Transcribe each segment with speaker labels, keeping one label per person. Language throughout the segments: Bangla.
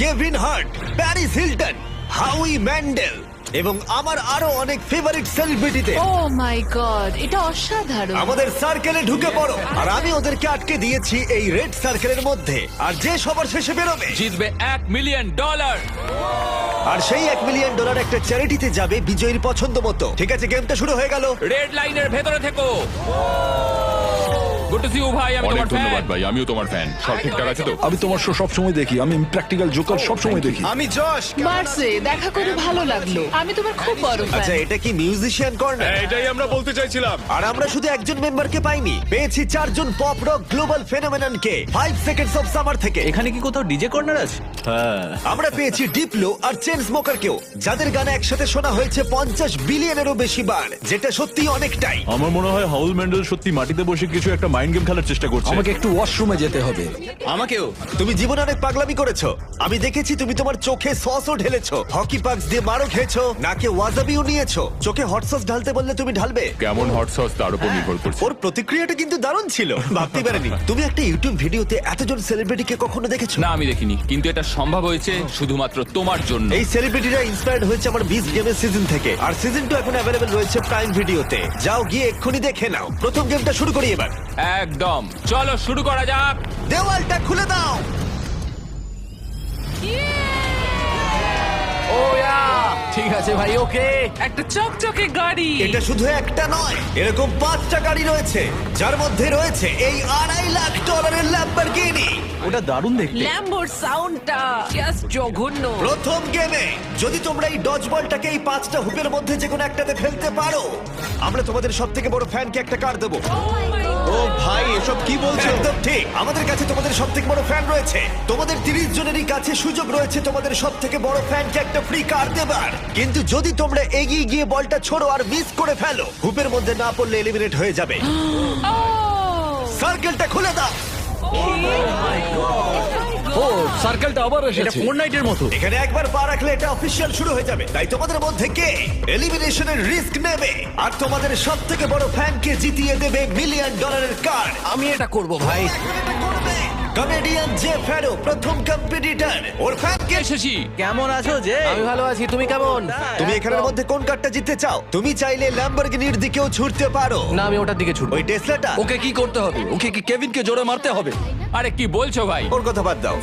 Speaker 1: Kevin Hart, Paris Hilton, হাউই Mendel এবং আমার আরো অনেক ফেভারিট সেলিব্রিটিতে
Speaker 2: ও মাই গড, এটা অসাধারণ।
Speaker 1: আমাদের সার্কেলে ঢুকে পড়ো। আর আমি ওদেরকে আটকে দিয়েছি এই রেড সার্কেলের মধ্যে। আর যে সবার শেষে বেরোবে
Speaker 3: জিতবে $1,000,000।
Speaker 1: আর সেই $1 মিলিয়ন একটা চ্যারিটিতে যাবে বিজয়ীর পছন্দ মতো। ঠিক আছে, গেমটা শুরু হয়ে গেল।
Speaker 3: রেড লাইনের ভেতরে থেকো। গুড টু সি ইউ ভাই, আমি
Speaker 4: অনেক
Speaker 3: তোমার
Speaker 4: ধন্যবাদ
Speaker 3: ফ্যান।
Speaker 4: ভাই, আমিও তোমার ফ্যান। সব ঠিকঠাক আছে তো?
Speaker 5: আমি তোমার শো সবসময় দেখি, আমি প্র্যাকটিক্যাল জোকার সবসময় দেখি।
Speaker 6: আমি যশ।
Speaker 2: মার্সে দেখা করে ভালো লাগলো, আমি তোমার খুব বড় ফ্যান।
Speaker 1: আচ্ছা, এটা কি মিউজিশিয়ান কর্নার?
Speaker 6: এটাই আমরা বলতে চাইছিলাম।
Speaker 1: আর আমরা শুধু একজন মেম্বারকে পাইনি, পেয়েছি 4 জন পপ রক গ্লোবাল ফেনোমেননকে 5 সেকেন্ডস অফ সামার থেকে।
Speaker 7: এখানে কি কোথাও ডিজে কর্নার আছে?
Speaker 1: আমরা পেয়েছি ডিপ্লো আর চেন স্মোকারকেও, যাদের গানে একসাথে শোনা হয়েছে 50 বিলিয়নেরও বেশি বার, যেটা সত্যি অনেকটাই।
Speaker 4: আমার মনে হয় হাউল ম্যান্ডেল সত্যি মাটিতে বসে কিছু একটা মাইন্ড গেম খেলার চেষ্টা করছে।
Speaker 5: আমাকে একটু ওয়াশরুমে যেতে হবে।
Speaker 6: আমাকেও।
Speaker 1: তুমি জীবনে অনেক পাগলামি করেছো। আমি দেখেছি তুমি তোমার চোখে সসও ঢেলেছো, হকি পাক্স দিয়ে মারও খেয়েছো, নাকে ওয়াজাবিও নিয়েছো। চোখে হট সস ঢালতে বললে তুমি ঢালবে।
Speaker 4: কেমন হট সস তার উপর নির্ভর করছে।
Speaker 1: ওর প্রতিক্রিয়াটা কিন্তু দারুণ ছিল, ভাবতে পারেনি। তুমি একটা ইউটিউব ভিডিওতে এতজন সেলিব্রিটিকে কখনো দেখেছো?
Speaker 3: না, আমি দেখিনি, কিন্তু এটা সম্ভব হয়েছে শুধুমাত্র তোমার জন্য।
Speaker 1: এই সেলিব্রিটিরা ইন্সপায়ার্ড হয়েছে আমার বিস্ট গেমের সিজন থেকে। আর সিজন 2 এখন অ্যাভেলেবল রয়েছে প্রাইম ভিডিওতে। যাও গিয়ে এক্ষুনি দেখে নাও। প্রথম গেমটা শুরু করি এবার।
Speaker 3: একদম, চলো শুরু করা যাক।
Speaker 1: দেওয়ালটা খুলে দাও।
Speaker 7: ঠিক আছে ভাই, ওকে।
Speaker 2: একটা চকচকে গাড়ি।
Speaker 1: এটা শুধু একটা নয়, এরকম 5টা গাড়ি রয়েছে, যার মধ্যে রয়েছে এই $2.5 লাখ ল্যাম্বরগিনি।
Speaker 7: ওটা দারুণ দেখতে।
Speaker 2: ল্যাম্বোর সাউন্ডটা জাস্ট জঘন্য।
Speaker 1: প্রথম গেমে যদি তোমরা এই ডজ বলটাকে এই 5টা হুপের মধ্যে যে কোনো একটাতে ফেলতে পারো, আমরা তোমাদের সব থেকে বড় ফ্যানকে একটা কার দেবো।
Speaker 6: ও ভাই, এসব কি বলছো?
Speaker 1: একদম ঠিক, আমাদের কাছে তোমাদের সব থেকে বড় ফ্যান রয়েছে। তোমাদের 30 জনেরই কাছে সুযোগ রয়েছে তোমাদের সব থেকে বড় ফ্যানকে একটা ফ্রি কার দেবার। কিন্তু যদি তোমরা এগিয়ে গিয়ে বলটা ছোড়ো আর মিস করে ফেলো, হুপের মধ্যে না পড়লে এলিমিনেট হয়ে যাবে। সার্কেলটা খুলে দাও।
Speaker 5: ও, সার্কেলটা আবার
Speaker 7: এটা
Speaker 5: এসেছে।
Speaker 7: ফোর্টনাইটের মতো।
Speaker 1: এখানে একবার পা রাখলে এটা অফিসিয়াল শুরু হয়ে যাবে। তাই তোমাদের মধ্যে কে এলিমিনেশনের রিস্ক নেবে আর তোমাদের সব থেকে বড় ফ্যানকে জিতিয়ে দেবে $1 মিলিয়ন কার্ড?
Speaker 7: আমি এটা করব ভাই।
Speaker 1: কমেডিয়ান জে ফ্যারো প্রথম কম্পিটিটর। ওর ফ্যানকে
Speaker 3: এসেছি।
Speaker 7: কেমন আছো যে? আমি ভালো আছি, তুমি কেমন?
Speaker 1: তুমি এখানের মধ্যে কোন কারটা জিততে চাও? তুমি চাইলে ল্যাম্বরগিনির দিকেও ছুটতে পারো।
Speaker 7: না, আমি ওটার দিকে ছুটবো।
Speaker 1: ওই টেসলাটা,
Speaker 5: ওকে কি করতে হবে? ওকে কি কেভিনকে জোরে মারতে হবে?
Speaker 3: আরে কি বলছো ভাই?
Speaker 1: ওর কথা বাদ দাও।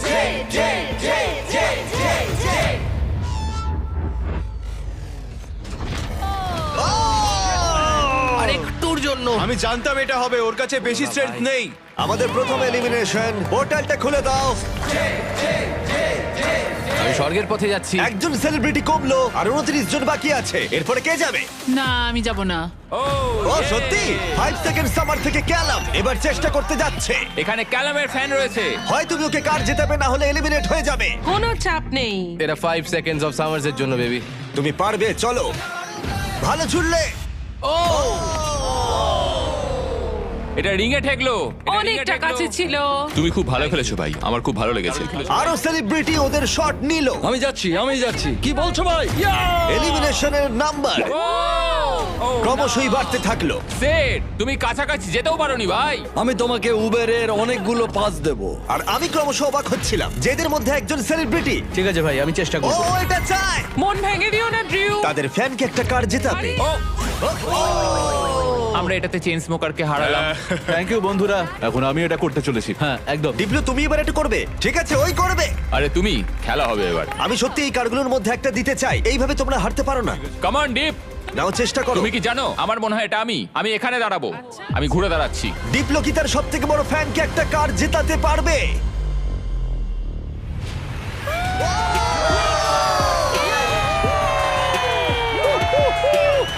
Speaker 7: আর একটুর জন্য।
Speaker 6: আমি জানতাম এটা হবে, ওর কাছে বেশি স্ট্রেংথ নেই।
Speaker 1: আমাদের প্রথম এলিমিনেশন। পোর্টালটা খুলে দাও।
Speaker 7: আমি স্বর্গের পথে যাচ্ছি।
Speaker 1: একজন সেলিব্রিটি কমলো আর 29 জন বাকি আছে। এরপরে কে যাবে?
Speaker 2: না, আমি যাব না।
Speaker 3: ও,
Speaker 1: ও সত্যি 5 সেকেন্ড সামার থেকে ক্যালাম এবার চেষ্টা করতে যাচ্ছে।
Speaker 3: এখানে ক্যালামের ফ্যান রয়েছে।
Speaker 1: হয় তুমি ওকে কার জেতাবে, না হলে এলিমিনেট হয়ে যাবে।
Speaker 2: কোনো চাপ নেই।
Speaker 7: এটা 5 সেকেন্ডস অফ সামার্স এর জন্য বেবি।
Speaker 1: তুমি পারবে, চলো। ভালো ছুড়লে।
Speaker 3: এটা রিংয়ে ঠেকলো। এটা রিংয়ে
Speaker 2: অনেকটা
Speaker 3: ঠেকলো।
Speaker 2: কাছে ছিল।
Speaker 4: তুমি খুব ভালো খেলেছো ভাই, আমার খুব ভালো লেগেছে।
Speaker 1: আরো সেলিব্রিটি ওদের শট নিল।
Speaker 5: আমি যাচ্ছি। কি বলছো ভাই?
Speaker 1: এলিমিনেশনের নাম্বার
Speaker 3: ও,
Speaker 1: ক্রমশই বাড়তে থাকলো।
Speaker 3: সেট, তুমি কাছাকাছি যেতেও পারোনি ভাই।
Speaker 5: আমি তোমাকে উবেরের অনেকগুলো পাস দেব।
Speaker 1: আর আমি ক্রমশ অবাক হচ্ছিলাম যে এদের মধ্যে একজন সেলিব্রিটি।
Speaker 7: ঠিক আছে ভাই, আমি চেষ্টা
Speaker 1: ও
Speaker 7: করব।
Speaker 1: এটা চায়
Speaker 2: মন ভেঙে দিও না, ড্রিউ।
Speaker 1: তাদের ফ্যানকে একটা কার জেতাবে।
Speaker 3: ও, আমরা এটাতে চেন স্মোকারকে হারালাম।
Speaker 4: থ্যাংক ইউ বন্ধুরা, এখন আমি এটা করতে চলেছি।
Speaker 7: হ্যাঁ, একদম।
Speaker 1: ডিপ্লো, তুমি এবার এটা করবে? ঠিক আছে, ওই করবে।
Speaker 4: আরে তুমি, খেলা হবে এবার।
Speaker 1: আমি সত্যি এই কারগুলোর মধ্যে একটা দিতে চাই। এইভাবে তোমরা হারতে পারো না।
Speaker 3: Come on deep.
Speaker 1: নাও চেষ্টা করো।
Speaker 3: তুমি কি জানো, আমার মনে হয় এটা আমি এখানে দাঁড়াবো। আমি ঘুরে দাঁড়াচ্ছি।
Speaker 1: ডিপ্লো কি তার সব থেকে বড় ফ্যানকে একটা কার জেতাতে পারবে?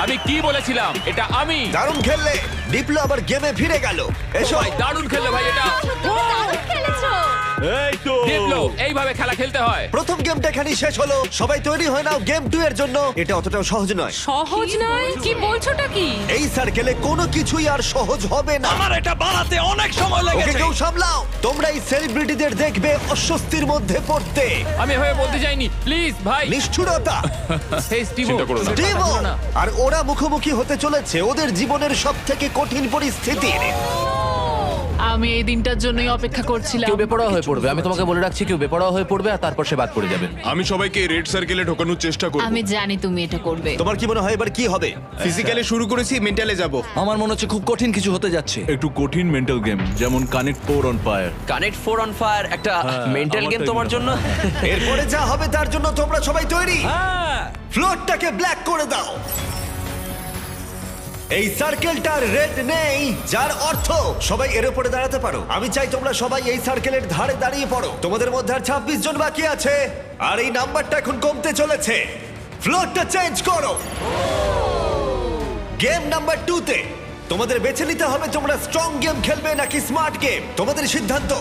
Speaker 3: আমি কি বলেছিলাম, এটা আমি।
Speaker 1: দারুণ খেললে। ডিপ্লো আবার গেমে ফিরে গেল। এসো।
Speaker 3: ভাই দারুণ খেললে ভাই এটা।
Speaker 4: এই তো
Speaker 3: দেখলো, এইভাবে খেলা খেলতে হয়।
Speaker 1: প্রথম গেমটা এখানেই শেষ হলো। সবাই তৈরি হয়ে নাও গেম 2 এর জন্য। এটা অতটাও সহজ নয়।
Speaker 2: সহজ নয়? কি বলছোটা কি?
Speaker 1: এই সার্কেলে কোনো কিছুই আর সহজ হবে না।
Speaker 5: আমার এটা বানাতে অনেক সময়
Speaker 1: ওকে
Speaker 5: লেগেছে।
Speaker 1: কেউ সামলাও। তোমরা এই সেলিব্রিটিদের দেখবে অস্বস্তির মধ্যে পড়তে।
Speaker 3: আমি হয়ে বলতে চাইনি, প্লিজ ভাই।
Speaker 1: নিষ্ঠুরতা।
Speaker 3: হেই স্টিভো,
Speaker 4: চিন্তা করো না।
Speaker 1: স্টিভ, আর ওরা মুখোমুখি হতে চলেছে ওদের জীবনের সব থেকে কঠিন পরিস্থিতির।
Speaker 2: আমি এই দিনটার জন্যই অপেক্ষা করছিলাম।
Speaker 7: কেউ বেপরোয়া হয়ে পড়বে, আমি তোমাকে বলে রাখছি, কেউ বেপরোয়া হয়ে পড়বে আর তারপর সে বাদ পড়ে যাবে।
Speaker 4: আমি সবাইকে রেড সার্কেলে ঢোকানোর চেষ্টা করব।
Speaker 2: আমি জানি তুমি এটা করবে।
Speaker 1: তোমার কি মনে হয় এবার কি হবে?
Speaker 6: ফিজিক্যালি শুরু করেছি, মেন্টালে যাব।
Speaker 5: আমার মনে হচ্ছে খুব কঠিন কিছু হতে যাচ্ছে।
Speaker 4: একটু কঠিন মেন্টাল গেম, যেমন connect 4 on fire.
Speaker 8: Connect 4 on fire একটা মেন্টাল গেম
Speaker 4: আমারটাই
Speaker 8: তোমার
Speaker 4: মনে
Speaker 8: জন্য।
Speaker 1: এরপরে যা হবে তার জন্য তোমরা সবাই তৈরি?
Speaker 5: হ্যাঁ।
Speaker 1: ফ্লোরটাকে ব্ল্যাক করে দাও। এই সার্কেলটার রেড নেই, যার অর্থ সবাই এর উপরে দাঁড়াতে পারো। আমি চাই তোমরা সবাই এই সার্কেলের ধারে দাঁড়িয়ে পড়ো। তোমাদের মধ্যে আর 26 জন বাকি আছে, আর এই নাম্বারটা এখন কমতে চলেছে। ফ্লোরটা চেঞ্জ করো। গেম নাম্বার 2 তে তোমাদের বেছে নিতে হবে তোমরা স্ট্রং গেম খেলবে নাকি স্মার্ট গেম। তোমাদের সিদ্ধান্ত।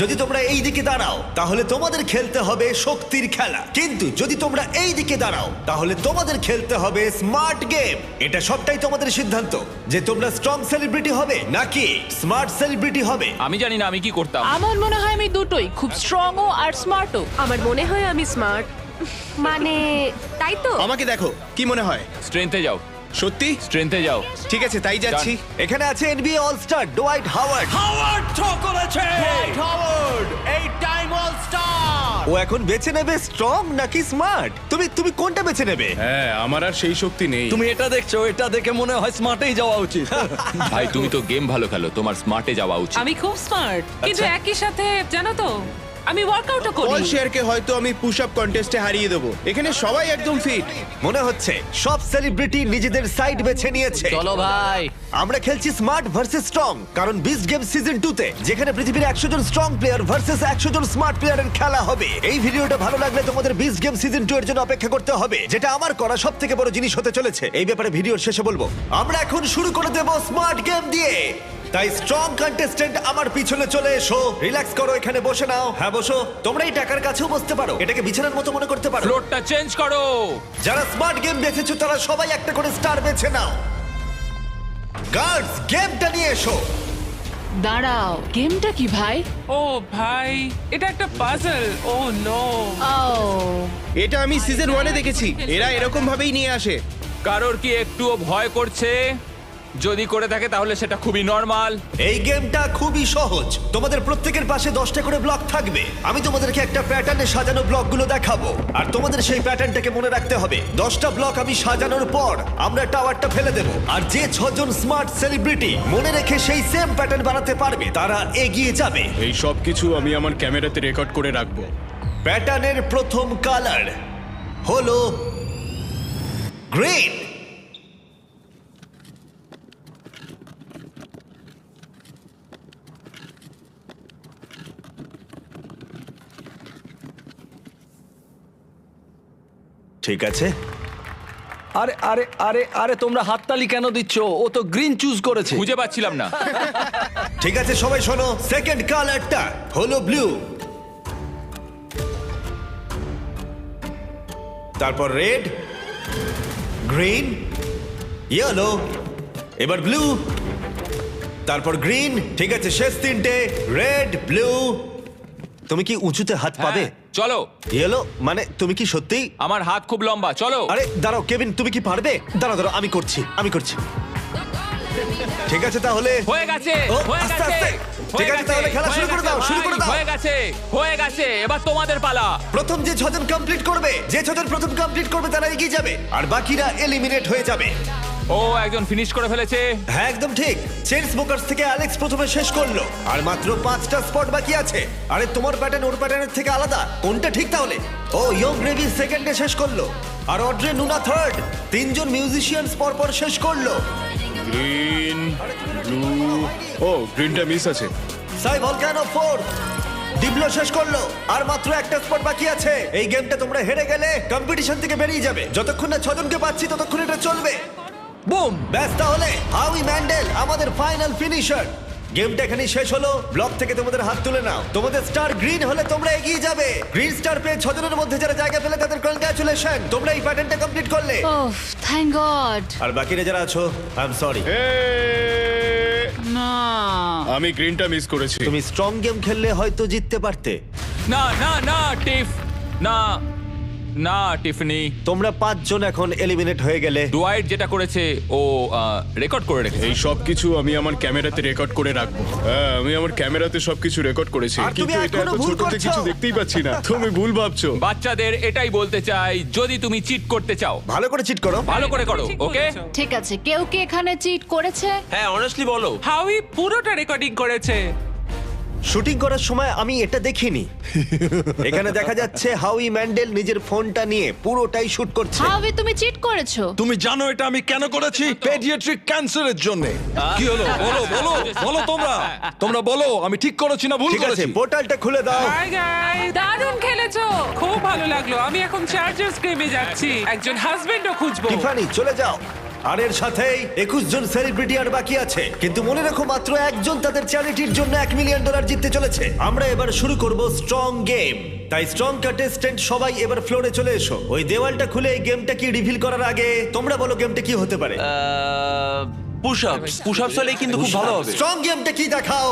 Speaker 1: যদি তোমরা এই দিকে দাঁড়াও তাহলে তোমাদের খেলতে হবে শক্তির খেলা, কিন্তু যদি তোমরা এই দিকে দাঁড়াও তাহলে তোমাদের খেলতে হবে স্মার্ট গেম। এটা সবটাই তোমাদের সিদ্ধান্ত যে তোমরা স্ট্রং সেলিব্রিটি হবে নাকি স্মার্ট সেলিব্রিটি হবে।
Speaker 3: আমি জানি না আমি কি করতাম।
Speaker 2: আমার মনে হয় আমি দুটোই, খুব স্ট্রংও আর স্মার্টও।
Speaker 9: আমার মনে হয় আমি স্মার্ট, মানে তাই তো।
Speaker 6: আমাকে দেখো, কি মনে হয়?
Speaker 3: স্ট্রেংথে যাও,
Speaker 6: সত্যি?
Speaker 3: স্ট্রেংথে যাও।
Speaker 6: ঠিক আছে, তাই যাচ্ছি।
Speaker 1: এখানে আছে NBA all star Dwight Howard.
Speaker 5: Howard throw করেছে।
Speaker 1: ও এখন বেছে নেবে স্ট্রং নাকি স্মার্ট। তুমি কোনটা বেছে নেবে?
Speaker 6: হ্যাঁ, আমার আর সেই শক্তি নেই।
Speaker 5: তুমি এটা দেখছো, এটা দেখে মনে হয় স্মার্টেই যাওয়া উচিত।
Speaker 3: ভাই তুমি তো গেম ভালো খেলো, তোমার স্মার্টে যাওয়া উচিত।
Speaker 10: আমি খুব স্মার্ট, কিন্তু একই সাথে জানো তো আমি ওয়ার্কআউটও করি।
Speaker 6: পল শেয়ারকে হয়তো আমি পুশ আপ কন্টেস্টে হারিয়ে দেবো। এখানে সবাই একদম ফিট।
Speaker 1: মনে হচ্ছে সব সেলিব্রিটি নিজেদের সাইড বেছে নিয়েছে।
Speaker 7: চলো ভাই।
Speaker 1: আমরা খেলছি স্মার্ট ভার্সেস স্ট্রং, কারণ বিস্ট গেম সিজন 2 তে যেখানে পৃথিবীর 100 জন স্ট্রং প্লেয়ার ভার্সেস 100 জন স্মার্ট প্লেয়ারের খেলা হবে। এই ভিডিওটা ভালো লাগলে তোমাদের বিস্ট গেম সিজন 2 এর জন্য অপেক্ষা করতে হবে, যেটা আমার করা সবথেকে বড় জিনিস হতে চলেছে। এই ব্যাপারে ভিডিওর শেষে বলবো। আমরা এখন শুরু করে দেব স্মার্ট গেম দিয়ে। তাই স্ট্রং কন্টেস্ট্যান্ট আমার পিছনে চলে এসো। রিল্যাক্স করো, এখানে বসে নাও। হ্যাঁ বসো। তোমরা এই টাকার কাছেও বসতে পারো, এটাকে বিছানার মতো মনে করতে পারো।
Speaker 3: ফ্লোরটা চেঞ্জ করো।
Speaker 1: যারা স্মার্ট গেম বেছেছো তারা সবাই একটা করে স্টার বেছে নাও। গার্ডস, গেমটা নিয়ে এসো।
Speaker 2: দাঁড়াও, গেমটা কি ভাই?
Speaker 10: ও ভাই, এটা একটা পাজল। ও নো।
Speaker 2: ও
Speaker 6: এটা আমি সিজন 1 এ দেখেছি। এরা এরকম ভাবেই নিয়ে আসে।
Speaker 3: কারোর কি একটুও ভয় করছে? যদি করে থাকে তাহলে সেটা খুবই নর্মাল।
Speaker 1: এই গেমটা খুবই সহজ। তোমাদের প্রত্যেকের পাশে 10টা করে ব্লক থাকবে। আমি তোমাদেরকে একটা প্যাটার্নে সাজানো ব্লকগুলো দেখাবো, আর তোমাদের সেই প্যাটার্নটাকে মনে রাখতে হবে। 10টা ব্লক আমি সাজানোর পর আমরা টাওয়ারটা ফেলে দেব, আর যে 6 জন স্মার্ট সেলিব্রিটি মনে রেখে সেই সেম প্যাটার্ন বানাতে পারবে তারা এগিয়ে যাবে।
Speaker 6: এই সব কিছু আমি আমার ক্যামেরাতে রেকর্ড করে রাখবো।
Speaker 1: প্যাটার্নের প্রথম কালার হলো গ্রিন। ঠিক আছে,
Speaker 5: আরে আরে আরে আরে তোমরা হাততালি কেন দিচ্ছ? ও তো গ্রিন চুজ করেছে।
Speaker 3: খুঁজে পাচ্ছিলাম না।
Speaker 1: ঠিক আছে সবাই শোনো। সেকেন্ড কালারটা হলো ব্লু, তারপর রেড, গ্রিন, ইয়েলো, এবার ব্লু, তারপর গ্রিন। ঠিক আছে, শেষ তিনটে রেড, ব্লু। তুমি কি উঁচুতে হাত পাবে?
Speaker 3: হ্যাঁ, চলো।
Speaker 1: ইয়েলো, মানে তুমি কি সত্যিই?
Speaker 3: আমার হাত খুব লম্বা, চলো।
Speaker 1: আরে দাঁড়াও কেভিন, তুমি কি পারবে? দাঁড়াও, আমি করছি। ঠিক আছে তাহলে
Speaker 3: হয়ে গেছে,
Speaker 1: ও,
Speaker 3: হয়ে
Speaker 1: আস্তে,
Speaker 3: গেছে।
Speaker 1: আস্তে। ঠিক আছে, তাহলে খেলা শুরু করে দাও, শুরু করে দাও।
Speaker 3: হয়ে গেছে, হয়ে গেছে। এবার তোমাদের পালা।
Speaker 1: প্রথম যে 6 জন কমপ্লিট করবে, প্রথম কমপ্লিট করবে তারা এগিয়ে যাবে, আর বাকিরা এলিমিনেট হয়ে যাবে।
Speaker 3: ও একজন ফিনিশ করে ফেলেছে।
Speaker 1: হ্যাঁ একদম ঠিক। চেন স্মোকার্স থেকে অ্যালেক্স প্রথমে শেষ করলো, আর মাত্র 5টা স্পট বাকি আছে। আরে তোমার প্যাটার্ন ওর প্যাটার্নের থেকে আলাদা, কোনটা ঠিক তাহলে? ও ইয়ং গ্রেভি সেকেন্ডে শেষ করলো, আর অড্রে নুনা থার্ড। 3 জন মিউজিশিয়ানস পরপর শেষ করলো।
Speaker 6: গ্রিন, ব্লু, ও গ্রিনটা মিস আছে।
Speaker 1: সাই ভলকানো 4, ডিবলো শেষ করলো, আর মাত্র একটা স্পট বাকি আছে। এই গেমটা তোমরা হেরে গেলে কম্পিটিশন থেকে বেরিয়ে যাবে। যতক্ষণ না 6 জনকে পাচ্ছি ততক্ষণ এটা চলবে।
Speaker 5: বুম।
Speaker 1: ব্যাস, তাহলে হাউই ম্যান্ডেল আমাদের ফাইনাল ফিনিশার। গেমটা এখানেই শেষ হলো। ব্লক থেকে তোমাদের হাত তুলে নাও। তোমাদের স্টার গ্রিন হলে তোমরা এগিয়ে যাবে। গ্রিন স্টার পেয়ে 6 জনের মধ্যে যারা জায়গা পেলে তাদের কনগ্রাচুলেশন, তোমরা এই প্যাটার্নটা কমপ্লিট করলে।
Speaker 2: ওহ থ্যাংক গড।
Speaker 1: আর বাকিরা যারা আছো, আই এম সরি।
Speaker 2: না,
Speaker 6: আমি গ্রিনটা মিস করেছি।
Speaker 1: তুমি স্ট্রং গেম খেললে হয়তো জিততে পারতে।
Speaker 3: না না না টিফ, না। না টিফনি,
Speaker 1: তোমরা 5 জন এখন এলিমিনেট হয়ে গেলে।
Speaker 3: ডুয়াইট যেটা করেছে ও রেকর্ড করে রেখেছে।
Speaker 6: এই সব কিছু আমি আমার ক্যামেরাতে রেকর্ড করে রাখবো। হ্যাঁ, আমি আমার ক্যামেরাতে সবকিছু রেকর্ড করেছি,
Speaker 1: আর তুমি
Speaker 6: কিন্তু এটা
Speaker 1: এখনো
Speaker 6: এত
Speaker 1: ভুল
Speaker 6: ছোটতে
Speaker 1: করছো।
Speaker 6: কিছু দেখতেই পাচ্ছি না। তুমি ভুল ভাবছো।
Speaker 3: বাচ্চাদের এটাই বলতে চাই, যদি তুমি চিট করতে চাও
Speaker 1: ভালো করে চিট করো।
Speaker 3: ভালো করে করো,
Speaker 10: ঠিক
Speaker 3: ওকে?
Speaker 10: বলেছো।
Speaker 2: ঠিক আছে, কেউ কি এখানে চিট করেছে?
Speaker 8: হ্যাঁ অনেস্টলি বলো।
Speaker 10: হাউই পুরোটা রেকর্ডিং করেছে।
Speaker 1: শুটিং করার সময় আমি এটা দেখিনি। এখানে দেখা যাচ্ছে হাউই ম্যান্ডেল নিজের ফোনটা নিয়ে পুরোটাই শুট করছে।
Speaker 2: হাউই, তুমি চিট করেছো?
Speaker 5: তুমি জানো এটা আমি কেন করেছি? পেডিয়াট্রিক ক্যান্সারের জন্য। কি হলো? বলো বলো বলো, তোমরা বলো আমি ঠিক করেছি না ভুল
Speaker 1: ঠিক আছে,
Speaker 5: করেছি?
Speaker 1: পোর্টালটা খুলে দাও।
Speaker 10: হাই গাইস, দারুণ খেলেছো, খুব ভালো লাগলো। আমি এখন চার্জার্স গেমে যাচ্ছি, একজন হাজবেন্ডও খুঁজবো।
Speaker 1: টিফানি চলে যাও। আর এর সাথেই 21 জন সেলিব্রিটি আর বাকি আছে, কিন্তু মনে রাখো মাত্র একজন তাদের চ্যারিটির জন্য $1 মিলিয়ন জিততে চলেছে। আমরা এবার শুরু করব স্ট্রং গেম। তাই স্ট্রং কন্টেস্ট্যান্ট সবাই এবার ফ্লোরে চলে এসো। ওই দেওয়ালটা খুলে এই গেমটা কি রিভিল করার আগে তোমরা বলো গেমটা কি হতে পারে।
Speaker 8: পুশ আপস হলেই কিন্তু খুব ভালো হবে।
Speaker 1: স্ট্রং গেমটা কি দেখাও।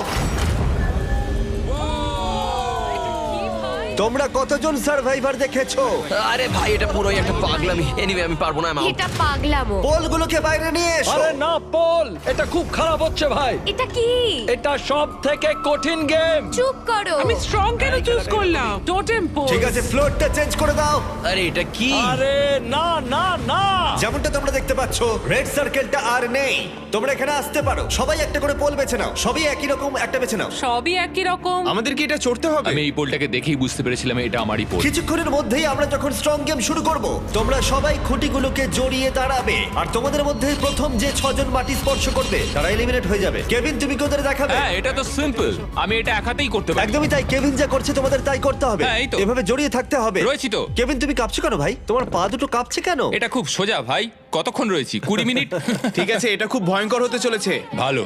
Speaker 1: তোমরা কতজন সার্ভাইভার দেখেছো?
Speaker 8: আরে ভাই এটা পুরোই একটা পাগলামি। এনিওয়ে আমি পারবো না, আমি out।
Speaker 9: এটা পাগলামো।
Speaker 1: পোলগুলোকে বাইরে নিয়ে এসো।
Speaker 5: আরে না পল, এটা খুব খারাপ হচ্ছে ভাই।
Speaker 9: এটা কি?
Speaker 5: এটা সব থেকে কঠিন গেম।
Speaker 9: চুপ করো।
Speaker 10: আমি স্ট্রং কেন চুজ করলাম? Totem pole.
Speaker 1: ঠিক আছে, ফ্লোরটা চেঞ্জ করে দাও।
Speaker 8: আরে এটা কি?
Speaker 5: আরে না না না,
Speaker 1: যেমনটা তোমরা দেখতে পাচ্ছ, রেড সার্কেলটা আর নেই। তোমরা এখানে আসতে পারো, সবাই একটা করে পোল বেছে নাও। সবই একই রকম, একটা বেছে নাও।
Speaker 10: সবই একই রকম।
Speaker 6: আমাদের কি এটা চড়তে হবে?
Speaker 3: আমি এই পোলটাকে দেখেই বুঝতে পেরেছিলাম এটা আমারই পোল।
Speaker 1: কিছুক্ষণের মধ্যেই আমরা যখন স্ট্রং গেম শুরু করব, তোমরা সবাই খুঁটিগুলোকে জড়িয়ে দাঁড়াবে। আর তোমাদের মধ্যে প্রথম যে 6 জন মাটি স্পর্শ করবে তারা এলিমিনেট হয়ে যাবে। কেভিন, তুমি কি ওদের দেখাবে?
Speaker 3: হ্যাঁ, এটা তো সিম্পল, আমি এটা একাতেই করতে পারি।
Speaker 1: একদমই তাই, কেভিন যা করছে তোমাদের তাই করতে হবে।
Speaker 3: হ্যাঁ, এই তো।
Speaker 1: এভাবে জড়িয়ে থাকতে হবে।
Speaker 3: রয়েছি তো।
Speaker 1: কেভিন, তুমি কাঁপছো কেন ভাই? তোমার পা দুটো কাঁপছে কেন?
Speaker 3: এটা খুব সোজা ভাই, কতক্ষণ রয়েছি? 20 মিনিট।
Speaker 6: ঠিক আছে, এটা খুব ভয়ঙ্কর হতে চলেছে।
Speaker 3: ভালো।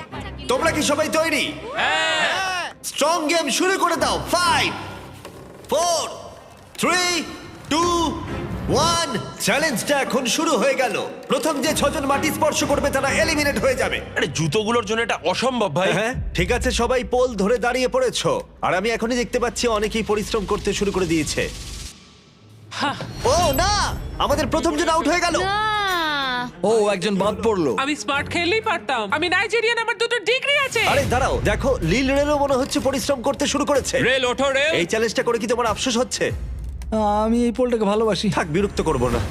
Speaker 1: তোমরা কি সবাই তৈরি?
Speaker 3: হ্যাঁ।
Speaker 1: স্ট্রং গেম শুরু করে দাও। 5 4 3 2 1। চ্যালেঞ্জটা এখন শুরু হয়ে গেল। প্রথম যে 6 জন মাটি স্পর্শ করবে তারা এলিমিনেট হয়ে যাবে।
Speaker 8: আরে জুতোগুলোর জন্য এটা অসম্ভব ভাই।
Speaker 1: হ্যাঁ, ঠিক আছে, সবাই পোল ধরে দাঁড়িয়ে পড়েছো। আর আমি এখনই দেখতে পাচ্ছি অনেকেই পরিশ্রম করতে শুরু করে দিয়েছে। ও না, আমাদের প্রথম জন আউট হয়ে গেল।
Speaker 2: না।
Speaker 5: ও একজন বাদ পড়লো।
Speaker 10: আমি স্মার্ট খেললেই পারতাম। আমি নাইজেরিয়ান, আমার 2টো ডিগ্রি আছে।
Speaker 1: আরে দাঁড়াও, দেখো লিল রেলও মনে হচ্ছে পরিশ্রম করতে শুরু করেছে।
Speaker 3: রেল ওঠো রেল।
Speaker 1: এই চ্যালেঞ্জটা করে কি তোমার আফসোস হচ্ছে?
Speaker 5: আমি এই পোলটাকে ভালোবাসি।
Speaker 1: থাক, বিরক্ত করবো না।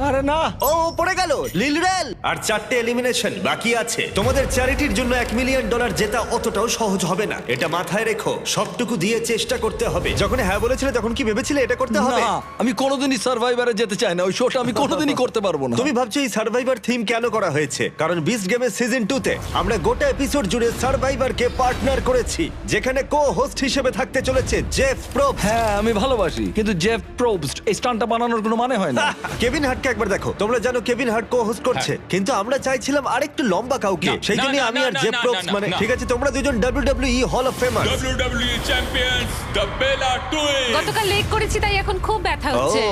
Speaker 5: আরে না,
Speaker 1: ও পড়ে গেল লিল রেল। আর 4টে এলিমিনেশন বাকি আছে। তোমাদের চ্যারিটির জন্য $1 মিলিয়ন জেতা অতটাও সহজ হবে না, এটা মাথায় রেখো। সবটুকু দিয়ে চেষ্টা করতে হবে। যখন হ্যাঁ বলেছিলে তখন কি ভেবেছিলে এটা করতে হবে?
Speaker 5: না, আমি কোনোদিনই সার্ভাইভারে যেতে চাই না। ওই শোটা আমি কোনোদিনই করতে পারবো না।
Speaker 1: তুমি ভাবছো এই সার্ভাইভার থিম কেন করা হয়েছে? কারণ বিস্ট গেমের সিজন 2 তে আমরা গোটা এপিসোড জুড়ে সার্ভাইভারকে পার্টনার করেছি, যেখানে কো হোস্ট হিসেবে থাকতে চলেছে জেফ প্রোবস।
Speaker 5: হ্যাঁ আমি ভালোবাসি, কিন্তু জেফ প্রোবস্ট এই স্টান্টটা বানানোর কোনো মানে হয় না।
Speaker 1: কেভিন হার্টকে একবার দেখো। তোমরা জানো কেভিন হার্ট কো হোস্ট করছে, কিন্তু আমরা চাইছিলাম আরেকটু লম্বা কাউকে।
Speaker 3: না,
Speaker 1: সেই
Speaker 3: না,
Speaker 1: জন্য
Speaker 3: না,
Speaker 1: আমি
Speaker 3: না,
Speaker 1: আর
Speaker 3: না,
Speaker 1: জেফ
Speaker 3: না,
Speaker 1: প্রোবস
Speaker 3: না,
Speaker 1: মানে
Speaker 3: না।
Speaker 1: ঠিক আছে, তোমরা দুজন WWE hall of famer.
Speaker 3: WWE champions the Bella twins.
Speaker 2: গতকাল লেগ করেছি তাই এখন খুব ব্যথা হচ্ছে।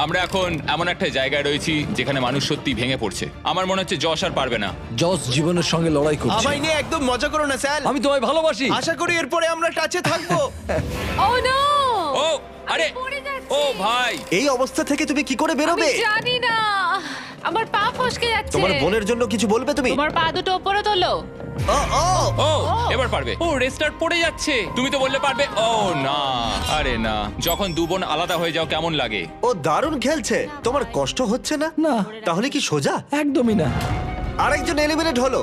Speaker 3: আমরা এখন এমন একটা জায়গায় রয়েছি যেখানে মানুষ সত্যি ভেঙে পড়ছে। আমার মনে হচ্ছে যশ আর পারবে না।
Speaker 5: জস জীবনের সঙ্গে লড়াই করছে।
Speaker 6: আমায় নিয়ে একদম মজা করো না স্যার।
Speaker 5: আমি তোমায় ভালোবাসি।
Speaker 6: আশা করি এরপরে আমরা টাচে থাকবো।
Speaker 2: ও নো!
Speaker 3: ও আরে
Speaker 2: পড়ে যাচ্ছি।
Speaker 3: ও ভাই,
Speaker 1: এই অবস্থা থেকে তুমি কি করে
Speaker 2: আমি
Speaker 1: বেরোবে?
Speaker 2: জানি না, আমার পা ফসকে যাচ্ছে।
Speaker 1: তোমার বোনের জন্য কিছু বলবে তুমি?
Speaker 2: তোমার পা দুটো উপরে তোলো।
Speaker 1: ও ও
Speaker 3: ও এবার পারবে। ও রেস্টার্ট পড়ে যাচ্ছে। তুমি তো বললে পারবে। ও না, আরে না, যখন দু বোন আলাদা হয়ে যাও কেমন লাগে?
Speaker 1: ও দারুণ খেলছে। তোমার কষ্ট হচ্ছে না?
Speaker 5: না।
Speaker 1: তাহলে কি সোজা?
Speaker 5: একদমই না।
Speaker 1: আরেকজন এলিমিনেট হলো।